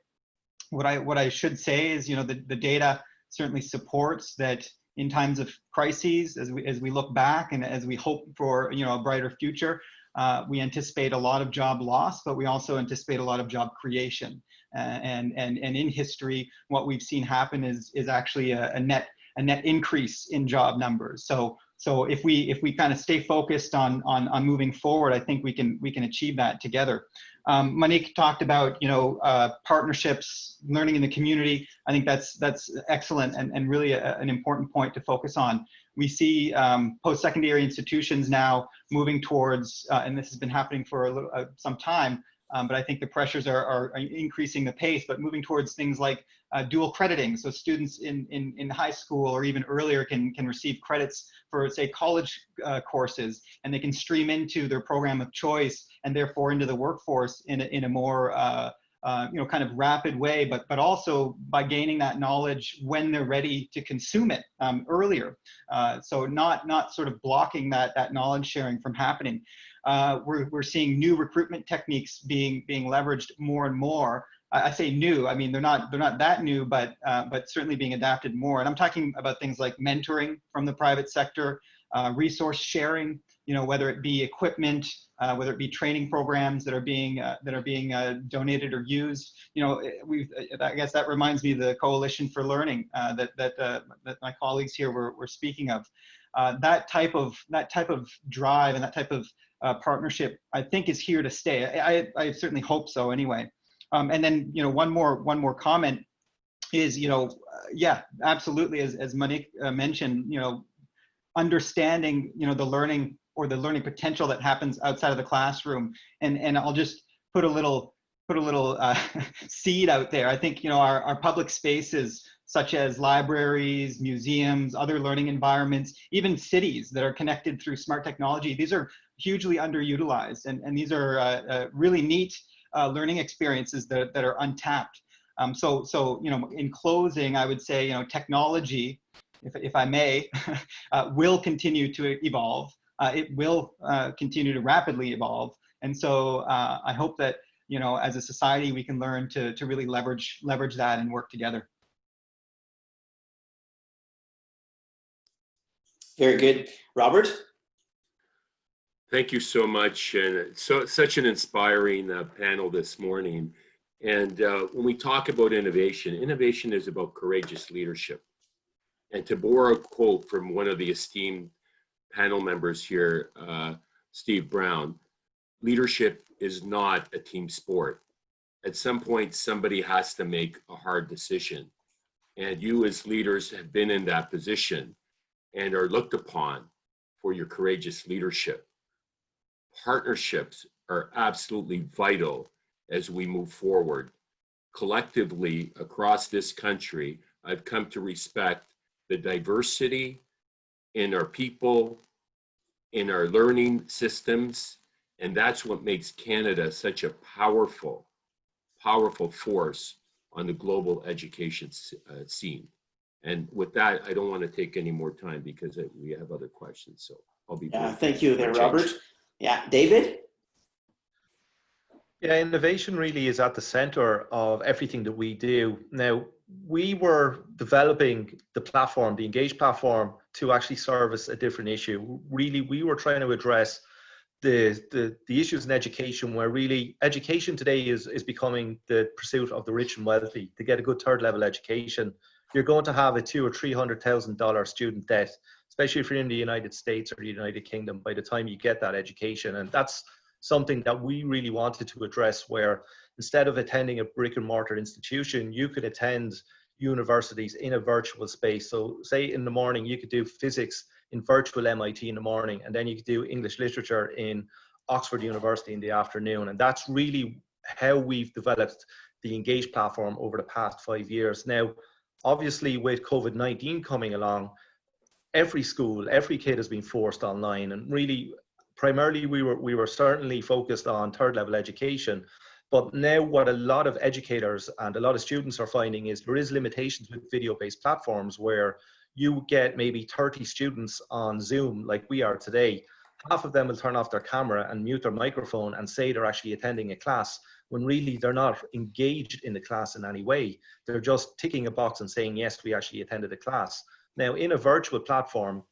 What I should say is, the data certainly supports that in times of crises, as we look back and as we hope for a brighter future, we anticipate a lot of job loss, but we also anticipate a lot of job creation. And in history, what we've seen happen is actually a net increase in job numbers. So if we kind of stay focused on moving forward, I think we can achieve that together. Monique talked about partnerships, learning in the community. I think that's excellent and really an important point to focus on. We see post-secondary institutions now moving towards, and this has been happening for some time, but I think the pressures are increasing the pace, but moving towards things like dual crediting. So students in high school or even earlier can receive credits for, say, college courses, and they can stream into their program of choice and therefore into the workforce in a more kind of rapid way, but also by gaining that knowledge when they're ready to consume it earlier. So not sort of blocking that knowledge sharing from happening. We're seeing new recruitment techniques being leveraged more and more. I say new, I mean, they're not that new, but certainly being adapted more. And I'm talking about things like mentoring from the private sector, resource sharing, whether it be equipment, whether it be training programs that are being donated or used. I guess that reminds me of the Coalition for Learning that my colleagues here were speaking of. That type of drive and that type of partnership, I think, is here to stay. I certainly hope so anyway. And then, one more comment is, yeah, absolutely, as Monique mentioned, understanding, the learning or the learning potential that happens outside of the classroom. And I'll just put a little seed out there. I think, our public spaces, such as libraries, museums, other learning environments, even cities that are connected through smart technology, these are hugely underutilized. And these are really neat learning experiences that are untapped. So in closing, I would say, technology, if I may, will continue to evolve. It will continue to rapidly evolve. And so I hope that, as a society, we can learn to really leverage that and work together. Very good. Robert? Thank you so much. And such an inspiring panel this morning. And when we talk about innovation is about courageous leadership. And to borrow a quote from one of the esteemed panel members here, Steve Brown, leadership is not a team sport. At some point, somebody has to make a hard decision. And you as leaders have been in that position and are looked upon for your courageous leadership. Partnerships are absolutely vital as we move forward. Collectively, across this country, I've come to respect the diversity in our people, in our learning systems, And that's what makes Canada such a powerful, powerful force on the global education scene. And with that, I don't want to take any more time because we have other questions. So I'll be brief. Thank you there, Robert. Yeah, David? Yeah, innovation really is at the center of everything that we do. Now, we were developing the platform, the Engage platform, to actually service a different issue. Really, we were trying to address the issues in education, where really education today is becoming the pursuit of the rich and wealthy. To get a good third level education, you're going to have a $200,000 or $300,000 student debt, especially if you're in the United States or the United Kingdom, by the time you get that education. And that's something that we really wanted to address, where instead of attending a brick and mortar institution, you could attend universities in a virtual space. So say in the morning, you could do physics in virtual MIT in the morning, and then you could do English literature in Oxford University in the afternoon. And that's really how we've developed the Engage platform over the past 5 years. Now, obviously with COVID-19 coming along, every school, every kid has been forced online, and really primarily we were certainly focused on third level education. But now what a lot of educators and a lot of students are finding is there is limitations with video-based platforms, where you get maybe 30 students on Zoom like we are today. Half of them will turn off their camera and mute their microphone and say they're actually attending a class, when really they're not engaged in the class in any way. They're just ticking a box and saying, yes, we actually attended a class. Now, in a virtual platform,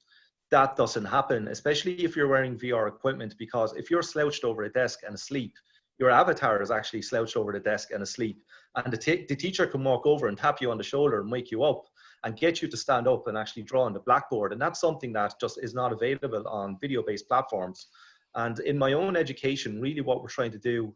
that doesn't happen, especially if you're wearing VR equipment, because if you're slouched over a desk and asleep, your avatar is actually slouched over the desk and asleep. And the teacher can walk over and tap you on the shoulder and wake you up and get you to stand up and actually draw on the blackboard. And that's something that just is not available on video-based platforms. And in my own education, really what we're trying to do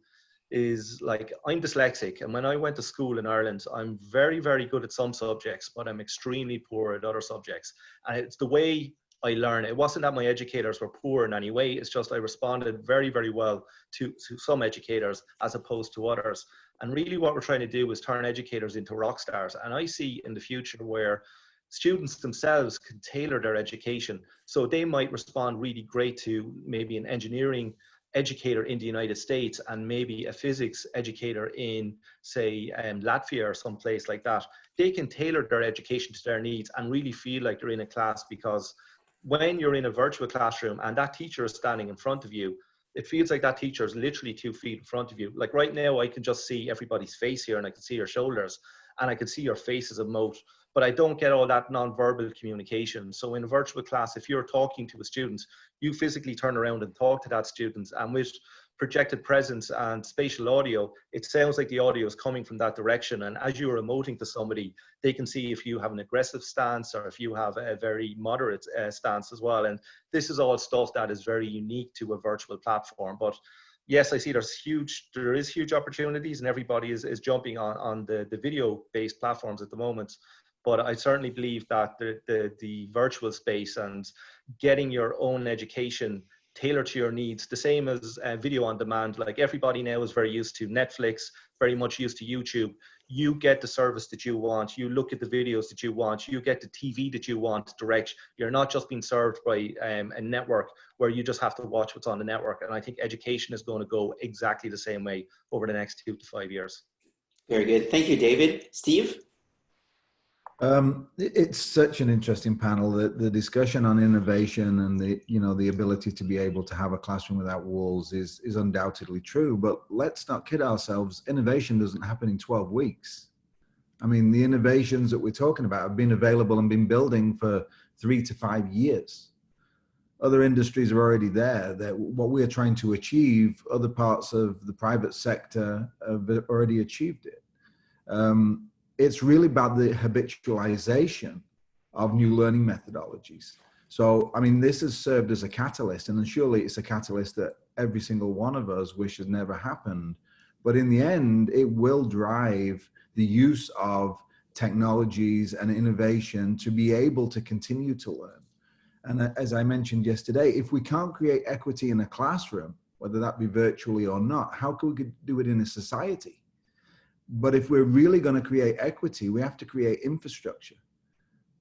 is, like, I'm dyslexic. And when I went to school in Ireland, I'm very, very good at some subjects, but I'm extremely poor at other subjects. And it's the way I learn. It wasn't that my educators were poor in any way. It's just I responded very, very well to some educators as opposed to others. And really what we're trying to do is turn educators into rock stars. And I see in the future where students themselves can tailor their education. So they might respond really great to maybe an engineering educator in the United States and maybe a physics educator in, say, Latvia or someplace like that. They can tailor their education to their needs and really feel like they're in a class, because when you're in a virtual classroom and that teacher is standing in front of you, it feels like that teacher is literally 2 feet in front of you. Like right now, I can just see everybody's face here, and I can see your shoulders, and I can see your faces emote, but I don't get all that non-verbal communication. So in a virtual class, if you're talking to a student, you physically turn around and talk to that student, and with projected presence and spatial audio, it sounds like the audio is coming from that direction. And as you're emoting to somebody, they can see if you have an aggressive stance or if you have a very moderate stance as well. And this is all stuff that is very unique to a virtual platform. But yes, I see there is huge opportunities, and everybody is jumping on the video-based platforms at the moment. But I certainly believe that the virtual space and getting your own education tailored to your needs, the same as video on demand. Like everybody now is very used to Netflix, very much used to YouTube. You get the service that you want. You look at the videos that you want. You get the TV that you want direct. You're not just being served by a network where you just have to watch what's on the network. And I think education is going to go exactly the same way over the next 2 to 5 years. Very good. Thank you, David. Steve? It's such an interesting panel. The discussion on innovation and the ability to be able to have a classroom without walls is undoubtedly true. But let's not kid ourselves. Innovation doesn't happen in 12 weeks. I mean, the innovations that we're talking about have been available and been building for 3 to 5 years. Other industries are already there. That what we're trying to achieve, other parts of the private sector have already achieved it. It's really about the habitualization of new learning methodologies. So, I mean, this has served as a catalyst, and surely it's a catalyst that every single one of us wishes never happened. But in the end, it will drive the use of technologies and innovation to be able to continue to learn. And as I mentioned yesterday, if we can't create equity in a classroom, whether that be virtually or not, how can we do it in a society? But if we're really going to create equity, we have to create infrastructure.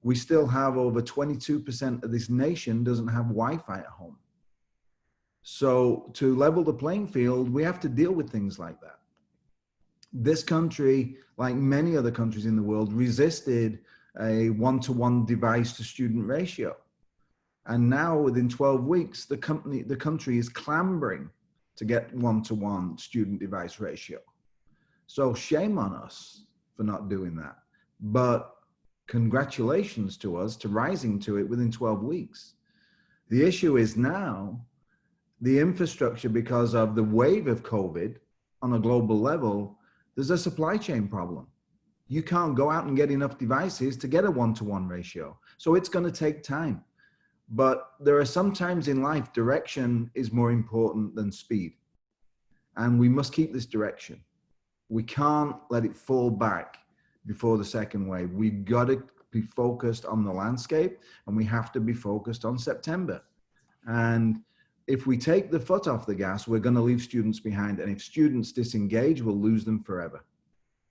We still have over 22% of this nation doesn't have Wi-Fi at home. So to level the playing field, we have to deal with things like that. This country, like many other countries in the world, resisted a one-to-one device to student ratio. And now within 12 weeks, the country is clambering to get one-to-one student device ratio. So shame on us for not doing that. But congratulations to us to rising to it within 12 weeks. The issue is now the infrastructure, because of the wave of COVID on a global level, there's a supply chain problem. You can't go out and get enough devices to get a one-to-one ratio. So it's going to take time. But there are some times in life, direction is more important than speed. And we must keep this direction. We can't let it fall back before the second wave. We've got to be focused on the landscape, and we have to be focused on September. And if we take the foot off the gas, we're going to leave students behind. And if students disengage, we'll lose them forever.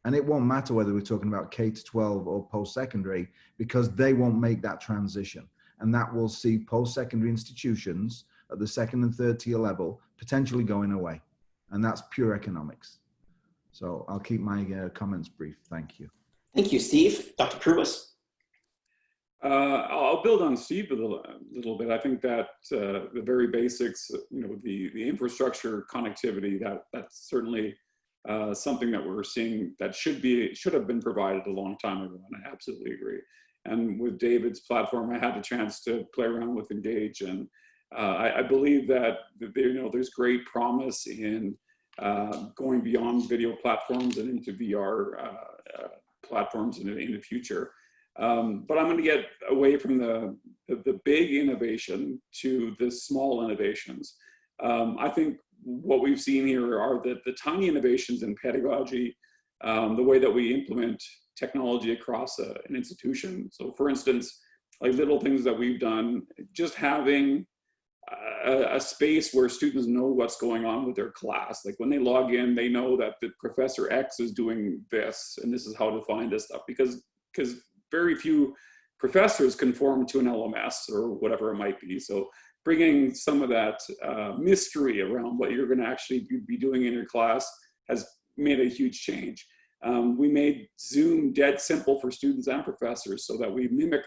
And it won't matter whether we're talking about K-12 or post-secondary, because they won't make that transition. And that will see post-secondary institutions at the second and third tier level potentially going away. And that's pure economics. So I'll keep my comments brief. Thank you. Thank you, Steve. Dr. Couros. I'll build on Steve a little bit. I think that the very basics, the infrastructure connectivity, that's certainly something that we're seeing that should have been provided a long time ago, and I absolutely agree. And with David's platform, I had the chance to play around with Engage, and I believe that there's great promise in going beyond video platforms and into VR platforms in the future. But I'm going to get away from the big innovation to the small innovations. I think what we've seen here are the tiny innovations in pedagogy, the way that we implement technology across an institution. So for instance, like little things that we've done, just having a space where students know what's going on with their class. Like when they log in, they know that the Professor X is doing this, and this is how to find this stuff, because very few professors conform to an LMS or whatever it might be. So bringing some of that mystery around what you're going to actually be doing in your class has made a huge change. We made Zoom dead simple for students and professors so that we mimic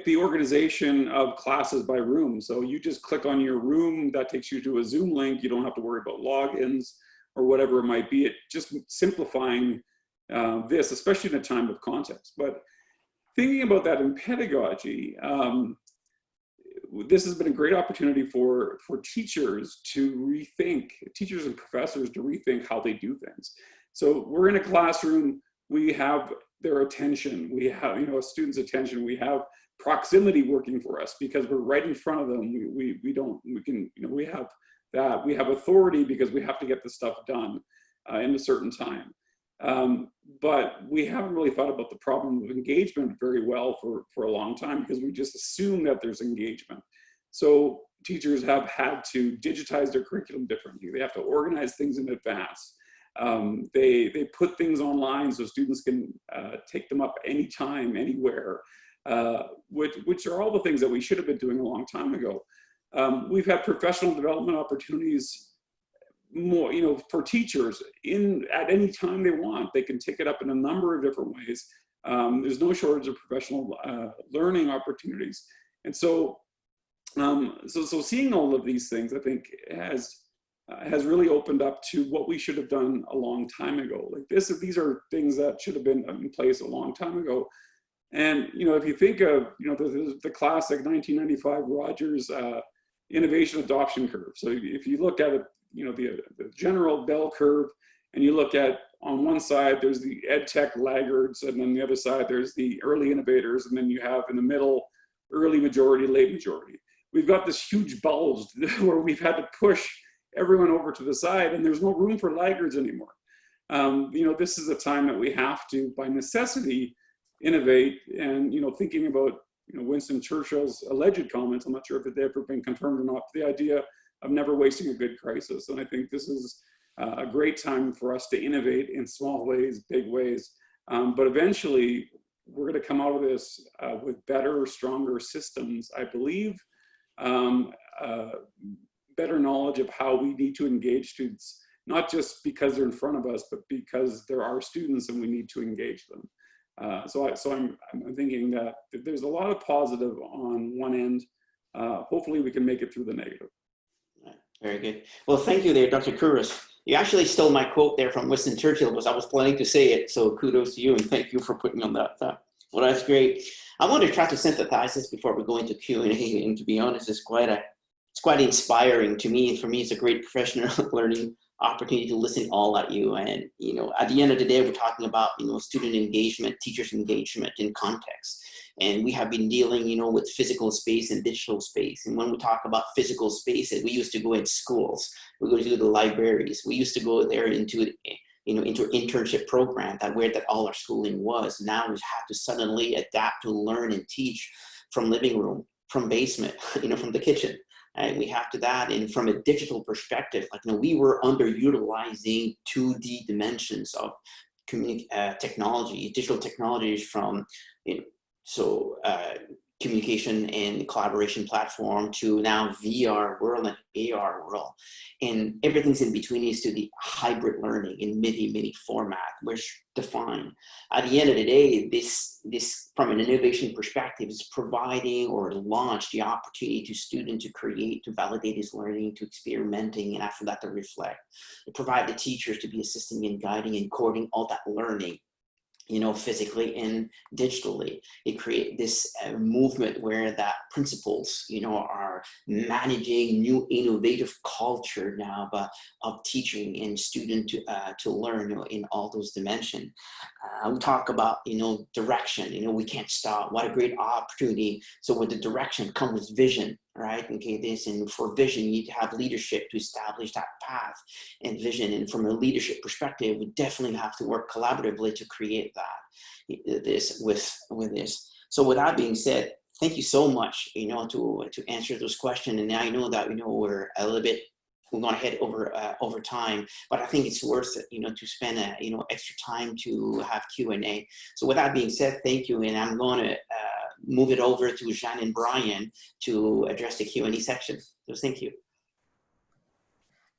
the organization of classes by room. So you just click on your room, that takes you to a Zoom link. You don't have to worry about logins or whatever it might be. It just simplifying this, especially in a time of context. But thinking about that in pedagogy, this has been a great opportunity for teachers to rethink, teachers and professors to rethink how they do things. So we're in a classroom, we have their attention, we have a student's attention, we have proximity working for us because we're right in front of them. We have that, we have authority because we have to get the stuff done in a certain time. But we haven't really thought about the problem of engagement very well for a long time, because we just assume that there's engagement. So teachers have had to digitize their curriculum differently. They have to organize things in advance. They put things online so students can take them up anytime, anywhere, which are all the things that we should have been doing a long time ago. We've had professional development opportunities more, for teachers at any time they want. They can take it up in a number of different ways. There's no shortage of professional learning opportunities. And so seeing all of these things, I think has really opened up to what we should have done a long time ago. Like these are things that should have been in place a long time ago. And, if you think of, the classic 1995 Rogers innovation adoption curve. So if you look at it, the general bell curve, and you look at, on one side, there's the ed tech laggards, and then the other side, there's the early innovators, and then you have in the middle, early majority, late majority. We've got this huge bulge where we've had to push everyone over to the side, and there's no room for laggards anymore. This is a time that we have to, by necessity, innovate. And thinking about Winston Churchill's alleged comments, I'm not sure if they've ever been confirmed or not, the idea of never wasting a good crisis. And I think this is a great time for us to innovate in small ways, big ways. But eventually, we're going to come out of this with better, stronger systems, I believe, better knowledge of how we need to engage students, not just because they're in front of us, but because there are students and we need to engage them. So I'm thinking that there's a lot of positive on one end. Hopefully we can make it through the negative. Very good. Well, thank you there, Dr. Couros. You actually stole my quote there from Winston Churchill, because I was planning to say it. So kudos to you, and thank you for putting on that. Well, that's great. I want to try to synthesize this before we go into Q&A. And to be honest, it's quite inspiring to me. For me, it's a great professional learning opportunity to listen all at you. And, you know, at the end of the day, we're talking about, you know, student engagement, teachers engagement in context. And we have been dealing, you know, with physical space and digital space. And when we talk about physical spaces, we used to go in schools, we go to the libraries, we used to go there into, you know, into internship program, where all our schooling was. Now we have to suddenly adapt to learn and teach from living room, from basement, you know, from the kitchen. And we have to that. And from a digital perspective, like, you know, we were underutilizing 2D dimensions of technology, digital technologies from, you know, communication and collaboration platform to now VR world and AR world. And everything's in between is to the hybrid learning in many format, which define. At the end of the day, this from an innovation perspective is providing or launch the opportunity to student to create, to validate his learning, to experimenting, and after that to reflect. To provide the teachers to be assisting and guiding and coding all that learning, you know, physically and digitally. It creates this movement where that principals, you know, are managing new innovative culture now, but of teaching and student to learn, you know, in all those dimensions. We talk about, you know, direction, you know, we can't stop. What a great opportunity. So with the direction comes with vision, right? Okay, and for vision, you need to have leadership to establish that path and vision. And from a leadership perspective, we definitely have to work collaboratively to create that, with this. So with that being said, thank you so much, you know, to answer those questions. And I know that, you know, we're going to head over time, but I think it's worth it, you know, to spend extra time to have Q&A. So with that being said, thank you, and I'm going to move it over to Jeanne and Brian to address the Q&A section. So thank you.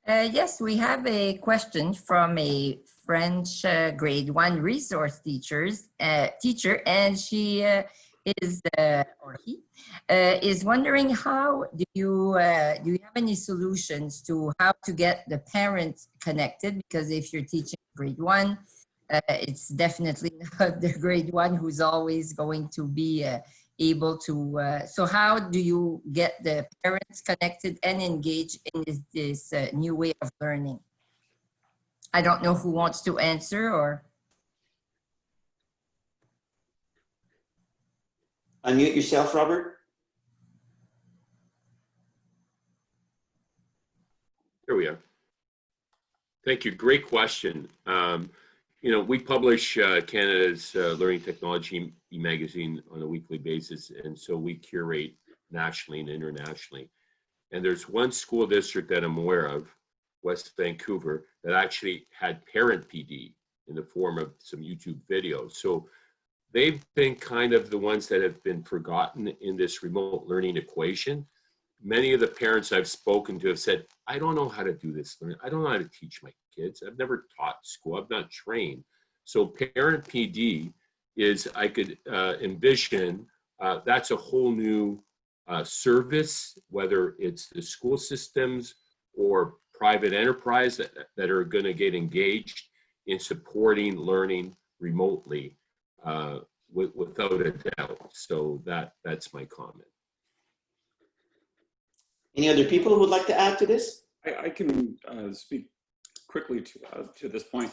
Yes, we have a question from a French grade 1 resource teacher, and she is or he is wondering, how do you have any solutions to how to get the parents connected? Because if you're teaching grade 1, it's definitely not the grade 1 who's always going to be able to. So how do you get the parents connected and engaged in this new way of learning? I don't know who wants to answer, or. Unmute yourself, Robert. There we are. Thank you. Great question. You know, we publish Canada's Learning Technology magazine on a weekly basis, and so we curate nationally and internationally. And there's one school district that I'm aware of, West Vancouver, that actually had parent PD in the form of some YouTube videos. So they've been kind of the ones that have been forgotten in this remote learning equation. Many of the parents I've spoken to have said, I don't know how to do this learning. I don't know how to teach my kids. I've never taught school. I'm not trained. So parent PD is, I could envision, that's a whole new service, whether it's the school systems or private enterprise that are going to get engaged in supporting learning remotely. Without a doubt. So that's my comment. Any other people who would like to add to this? I can speak quickly to this point.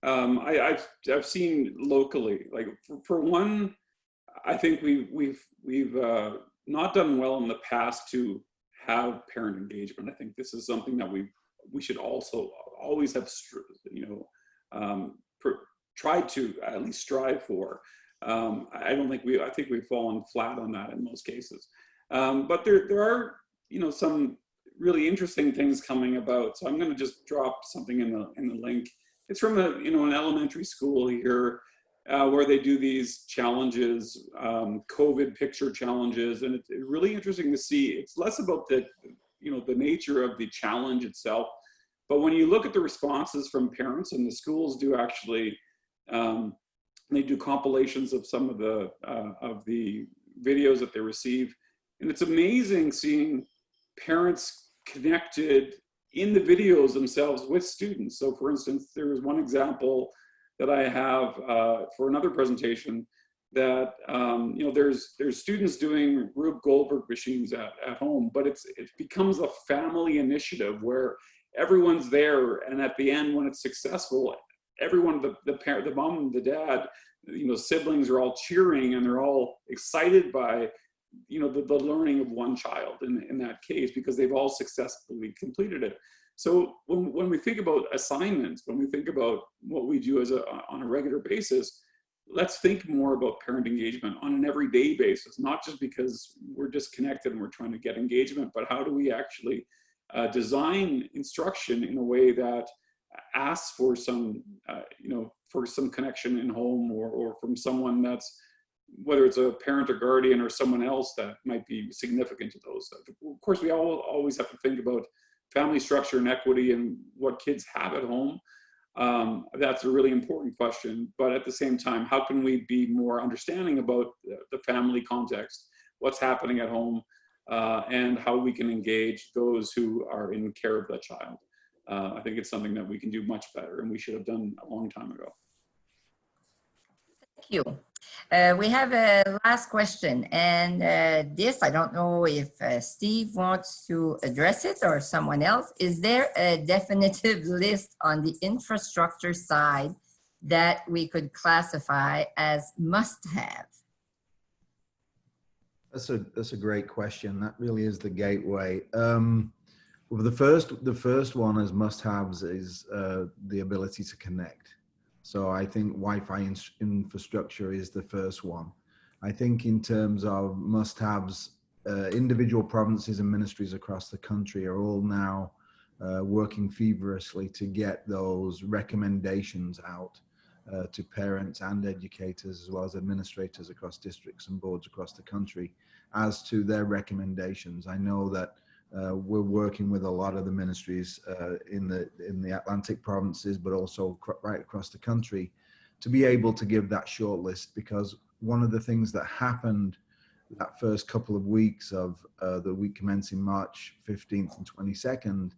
I've seen locally, like for one, I think we've not done well in the past to have parent engagement. I think this is something that we should also always have, you know, tried to at least strive for. I think we've fallen flat on that in most cases. But there are, you know, some really interesting things coming about. So I'm going to just drop something in the link. It's from an elementary school here. where they do these challenges, COVID picture challenges, and it's really interesting to see. It's less about the nature of the challenge itself, but when you look at the responses from parents, and the schools do actually, they do compilations of some of the videos that they receive, and it's amazing seeing parents connected in the videos themselves with students. So for instance, there was one example that I have for another presentation that there's students doing Rube Goldberg machines at home, but it becomes a family initiative where everyone's there, and at the end, when it's successful, everyone, the parent, the mom and the dad, siblings are all cheering, and they're all excited by the learning of one child in that case, because they've all successfully completed it. So when we think about assignments, when we think about what we do on a regular basis, let's think more about parent engagement on an everyday basis, not just because we're disconnected and we're trying to get engagement, but how do we actually design instruction in a way that asks for some, for some connection in home, or from someone that's, whether it's a parent or guardian or someone else that might be significant to those. Of course, we always have to think about family structure and equity and what kids have at home. That's a really important question. But at the same time, how can we be more understanding about the family context, what's happening at home, and how we can engage those who are in care of that child? I think it's something that we can do much better, and we should have done a long time ago. Thank you. We have a last question, and this, I don't know if Steve wants to address it or someone else. Is there a definitive list on the infrastructure side that we could classify as must-have? That's a great question. That really is the gateway. Well, the first one as must-haves is the ability to connect. So I think Wi-Fi infrastructure is the first one. I think in terms of must-haves, individual provinces and ministries across the country are all now working feverishly to get those recommendations out to parents and educators, as well as administrators across districts and boards across the country, as to their recommendations. I know that we're working with a lot of the ministries in the Atlantic provinces, but also right across the country, to be able to give that short list, because one of the things that happened that first couple of weeks of the week commencing March 15th and 22nd,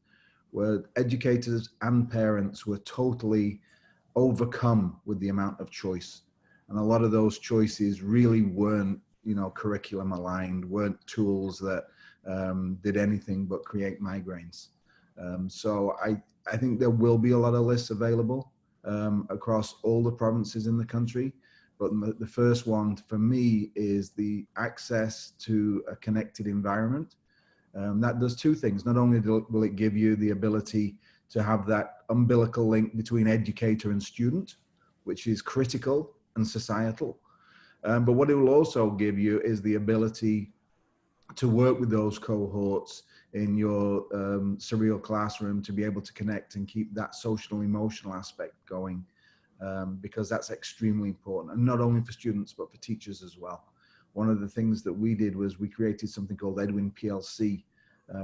where educators and parents were totally overcome with the amount of choice. And a lot of those choices really weren't, curriculum aligned, weren't tools that did anything but create migraines. So I think there will be a lot of lists available across all the provinces in the country. But the first one for me is the access to a connected environment. That does two things. Not only will it give you the ability to have that umbilical link between educator and student, which is critical and societal, but what it will also give you is the ability to work with those cohorts in your surreal classroom, to be able to connect and keep that social emotional aspect going, because that's extremely important, and not only for students but for teachers as well. One of the things that we did was we created something called Edwin PLC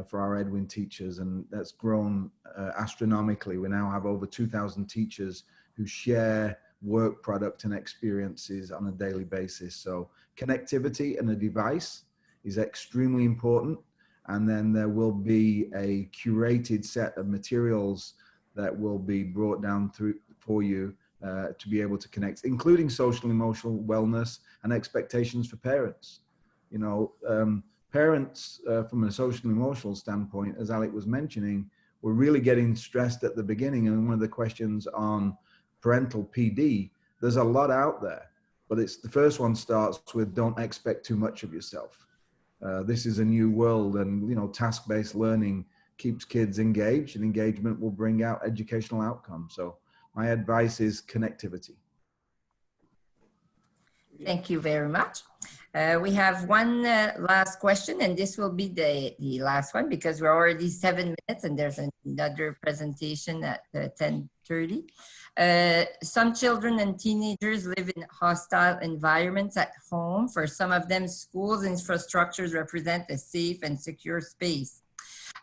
for our Edwin teachers, and that's grown astronomically. We now have over 2,000 teachers who share work product and experiences on a daily basis. So connectivity and a device is extremely important. And then there will be a curated set of materials that will be brought down for you to be able to connect, including social emotional wellness and expectations for parents. Parents from a social emotional standpoint, as Alec was mentioning, were really getting stressed at the beginning. And one of the questions on parental PD, there's a lot out there, but the first one starts with don't expect too much of yourself. This is a new world, and task-based learning keeps kids engaged, and engagement will bring out educational outcomes. So my advice is connectivity. Thank you very much. We have one last question, and this will be the last one, because we're already 7 minutes and there's another presentation at 10 8:30. Some children and teenagers live in hostile environments at home. For some of them, schools and infrastructures represent a safe and secure space.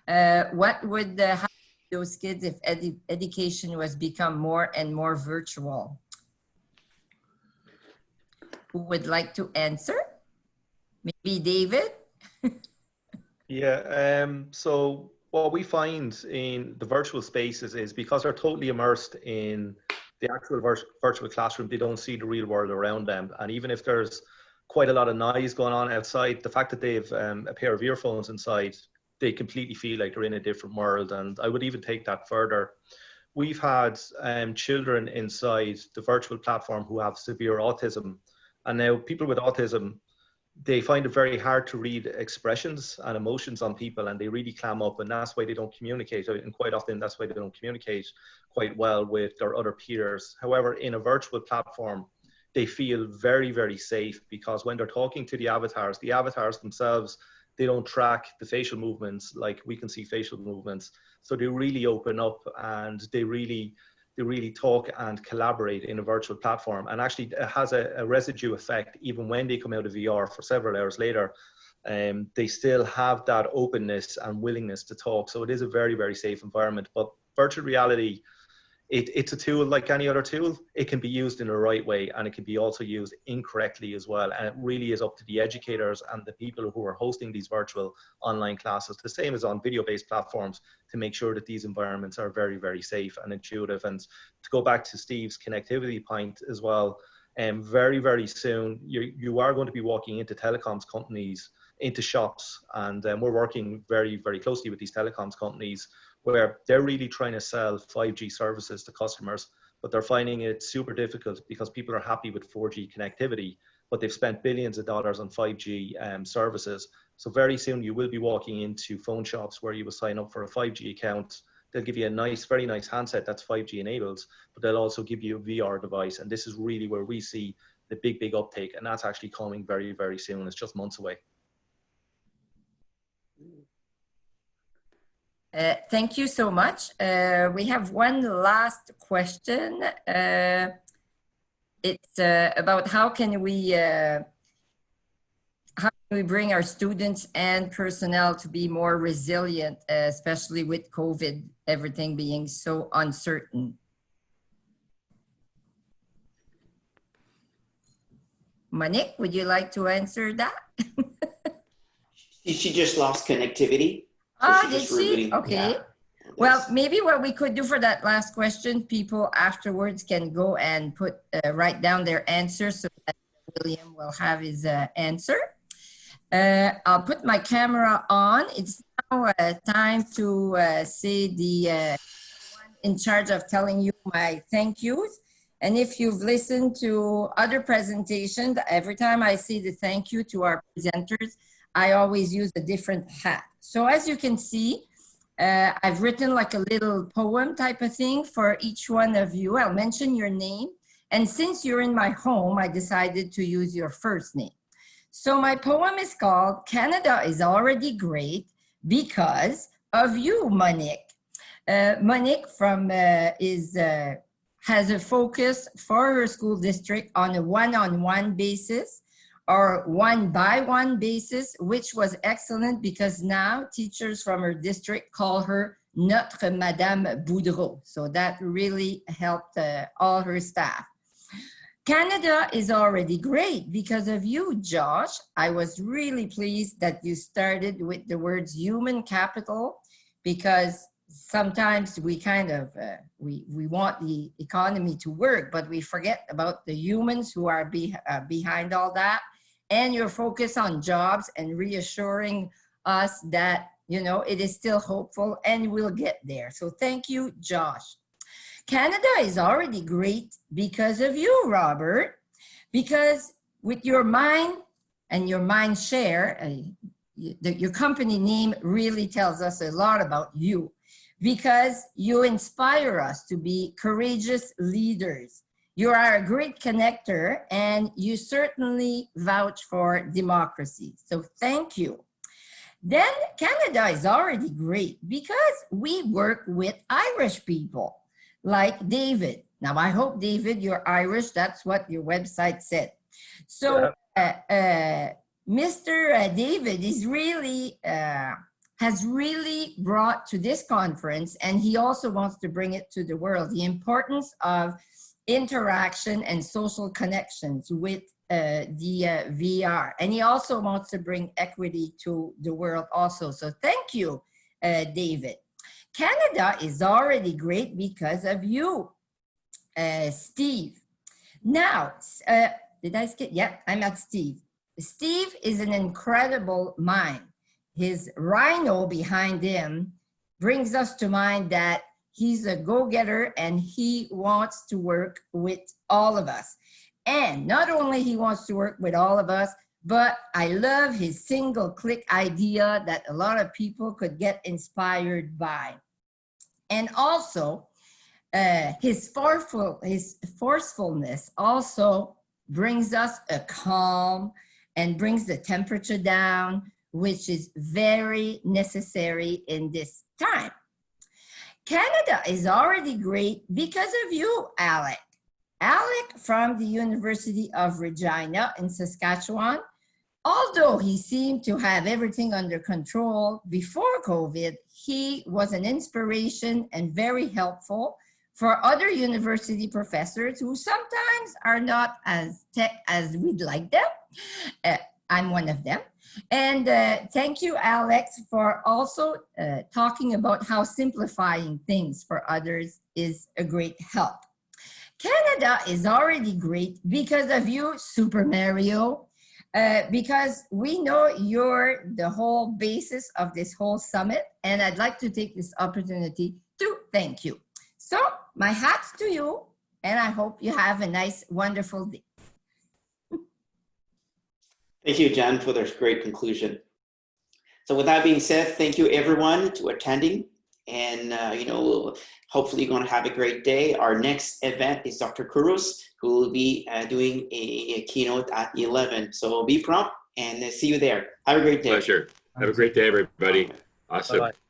What would happen to those kids if education was become more and more virtual? Who would like to answer? Maybe David? Yeah, so what we find in the virtual spaces is because they're totally immersed in the actual virtual classroom, they don't see the real world around them. And even if there's quite a lot of noise going on outside, the fact that they've a pair of earphones inside, they completely feel like they're in a different world. And I would even take that further. We've had children inside the virtual platform who have severe autism. And now people with autism, they find it very hard to read expressions and emotions on people, and they really clam up, and that's why they don't communicate. And quite often that's why they don't communicate quite well with their other peers. However, in a virtual platform, they feel very, very safe, because when they're talking to the avatars themselves, they don't track the facial movements like we can see facial movements. So they really open up, and they really talk and collaborate in a virtual platform. And actually it has a residue effect even when they come out of VR for several hours later. They still have that openness and willingness to talk. So it is a very, very safe environment. But virtual reality, it's a tool like any other tool. It can be used in the right way, and it can be also used incorrectly as well. And it really is up to the educators and the people who are hosting these virtual online classes, the same as on video-based platforms, to make sure that these environments are very, very safe and intuitive. And to go back to Steve's connectivity point as well, very, very soon, you are going to be walking into telecoms companies, into shops, and we're working very, very closely with these telecoms companies, where they're really trying to sell 5G services to customers, but they're finding it super difficult because people are happy with 4G connectivity, but they've spent billions of dollars on 5G services. So very soon you will be walking into phone shops where you will sign up for a 5G account. They'll give you a nice, very nice handset that's 5G enabled, but they'll also give you a VR device. And this is really where we see the big, big uptake. And that's actually coming very, very soon. It's just months away. Thank you so much. We have one last question. It's about how can we bring our students and personnel to be more resilient, especially with COVID, everything being so uncertain. Monique, would you like to answer that? She just lost connectivity. So did she? Okay. Yeah. Well, maybe what we could do for that last question, people afterwards can go and write down their answer so that William will have his answer. I'll put my camera on. It's now time to say the one in charge of telling you my thank yous. And if you've listened to other presentations, every time I say the thank you to our presenters, I always use a different hat. So as you can see, I've written like a little poem type of thing for each one of you. I'll mention your name. And since you're in my home, I decided to use your first name. So my poem is called Canada is Already Great Because of You, Monique. Monique has a focus for her school district on a one-on-one basis or one-by-one basis, which was excellent because now teachers from her district call her Notre Madame Boudreau. So that really helped all her staff. Canada is already great because of you, Josh. I was really pleased that you started with the words human capital, because sometimes we kind of, we want the economy to work, but we forget about the humans who are behind all that. And your focus on jobs and reassuring us that, you know, it is still hopeful and we'll get there. So thank you, Josh. Canada is already great because of you, Robert, because with your mind and your mind share, your company name really tells us a lot about you, because you inspire us to be courageous leaders. You are a great connector and you certainly vouch for democracy. So thank you. Then Canada is already great because we work with Irish people. like David. Now, I hope, David, you're Irish. That's what your website said. So, Mr. David is really, has really brought to this conference, and he also wants to bring it to the world, the importance of interaction and social connections with the VR. And he also wants to bring equity to the world also. So thank you, David. Canada is already great because of you, Steve. Now, did I skip? Yeah, I'm at Steve. Steve is an incredible mind. His rhino behind him brings us to mind that he's a go-getter and he wants to work with all of us. And not only he wants to work with all of us, but I love his single-click idea that a lot of people could get inspired by. And also, his forcefulness also brings us a calm and brings the temperature down, which is very necessary in this time. Canada is already great because of you, Alec. Alec from the University of Regina in Saskatchewan, although he seemed to have everything under control before COVID, he was an inspiration and very helpful for other university professors who sometimes are not as tech as we'd like them. I'm one of them. And thank you, Alex, for also talking about how simplifying things for others is a great help. Canada is already great because of you, Super Mario, because we know you're the whole basis of this whole summit, and I'd like to take this opportunity to thank you. So my hat's to you, and I hope you have a nice, wonderful day. Thank you, Jen, for this great conclusion. So with that being said, thank you everyone to attending. And, hopefully you're going to have a great day. Our next event is Dr. Couros, who will be doing a keynote at 11. So be prompt and see you there. Have a great day. Pleasure. Have a great day, everybody. Awesome. Bye-bye.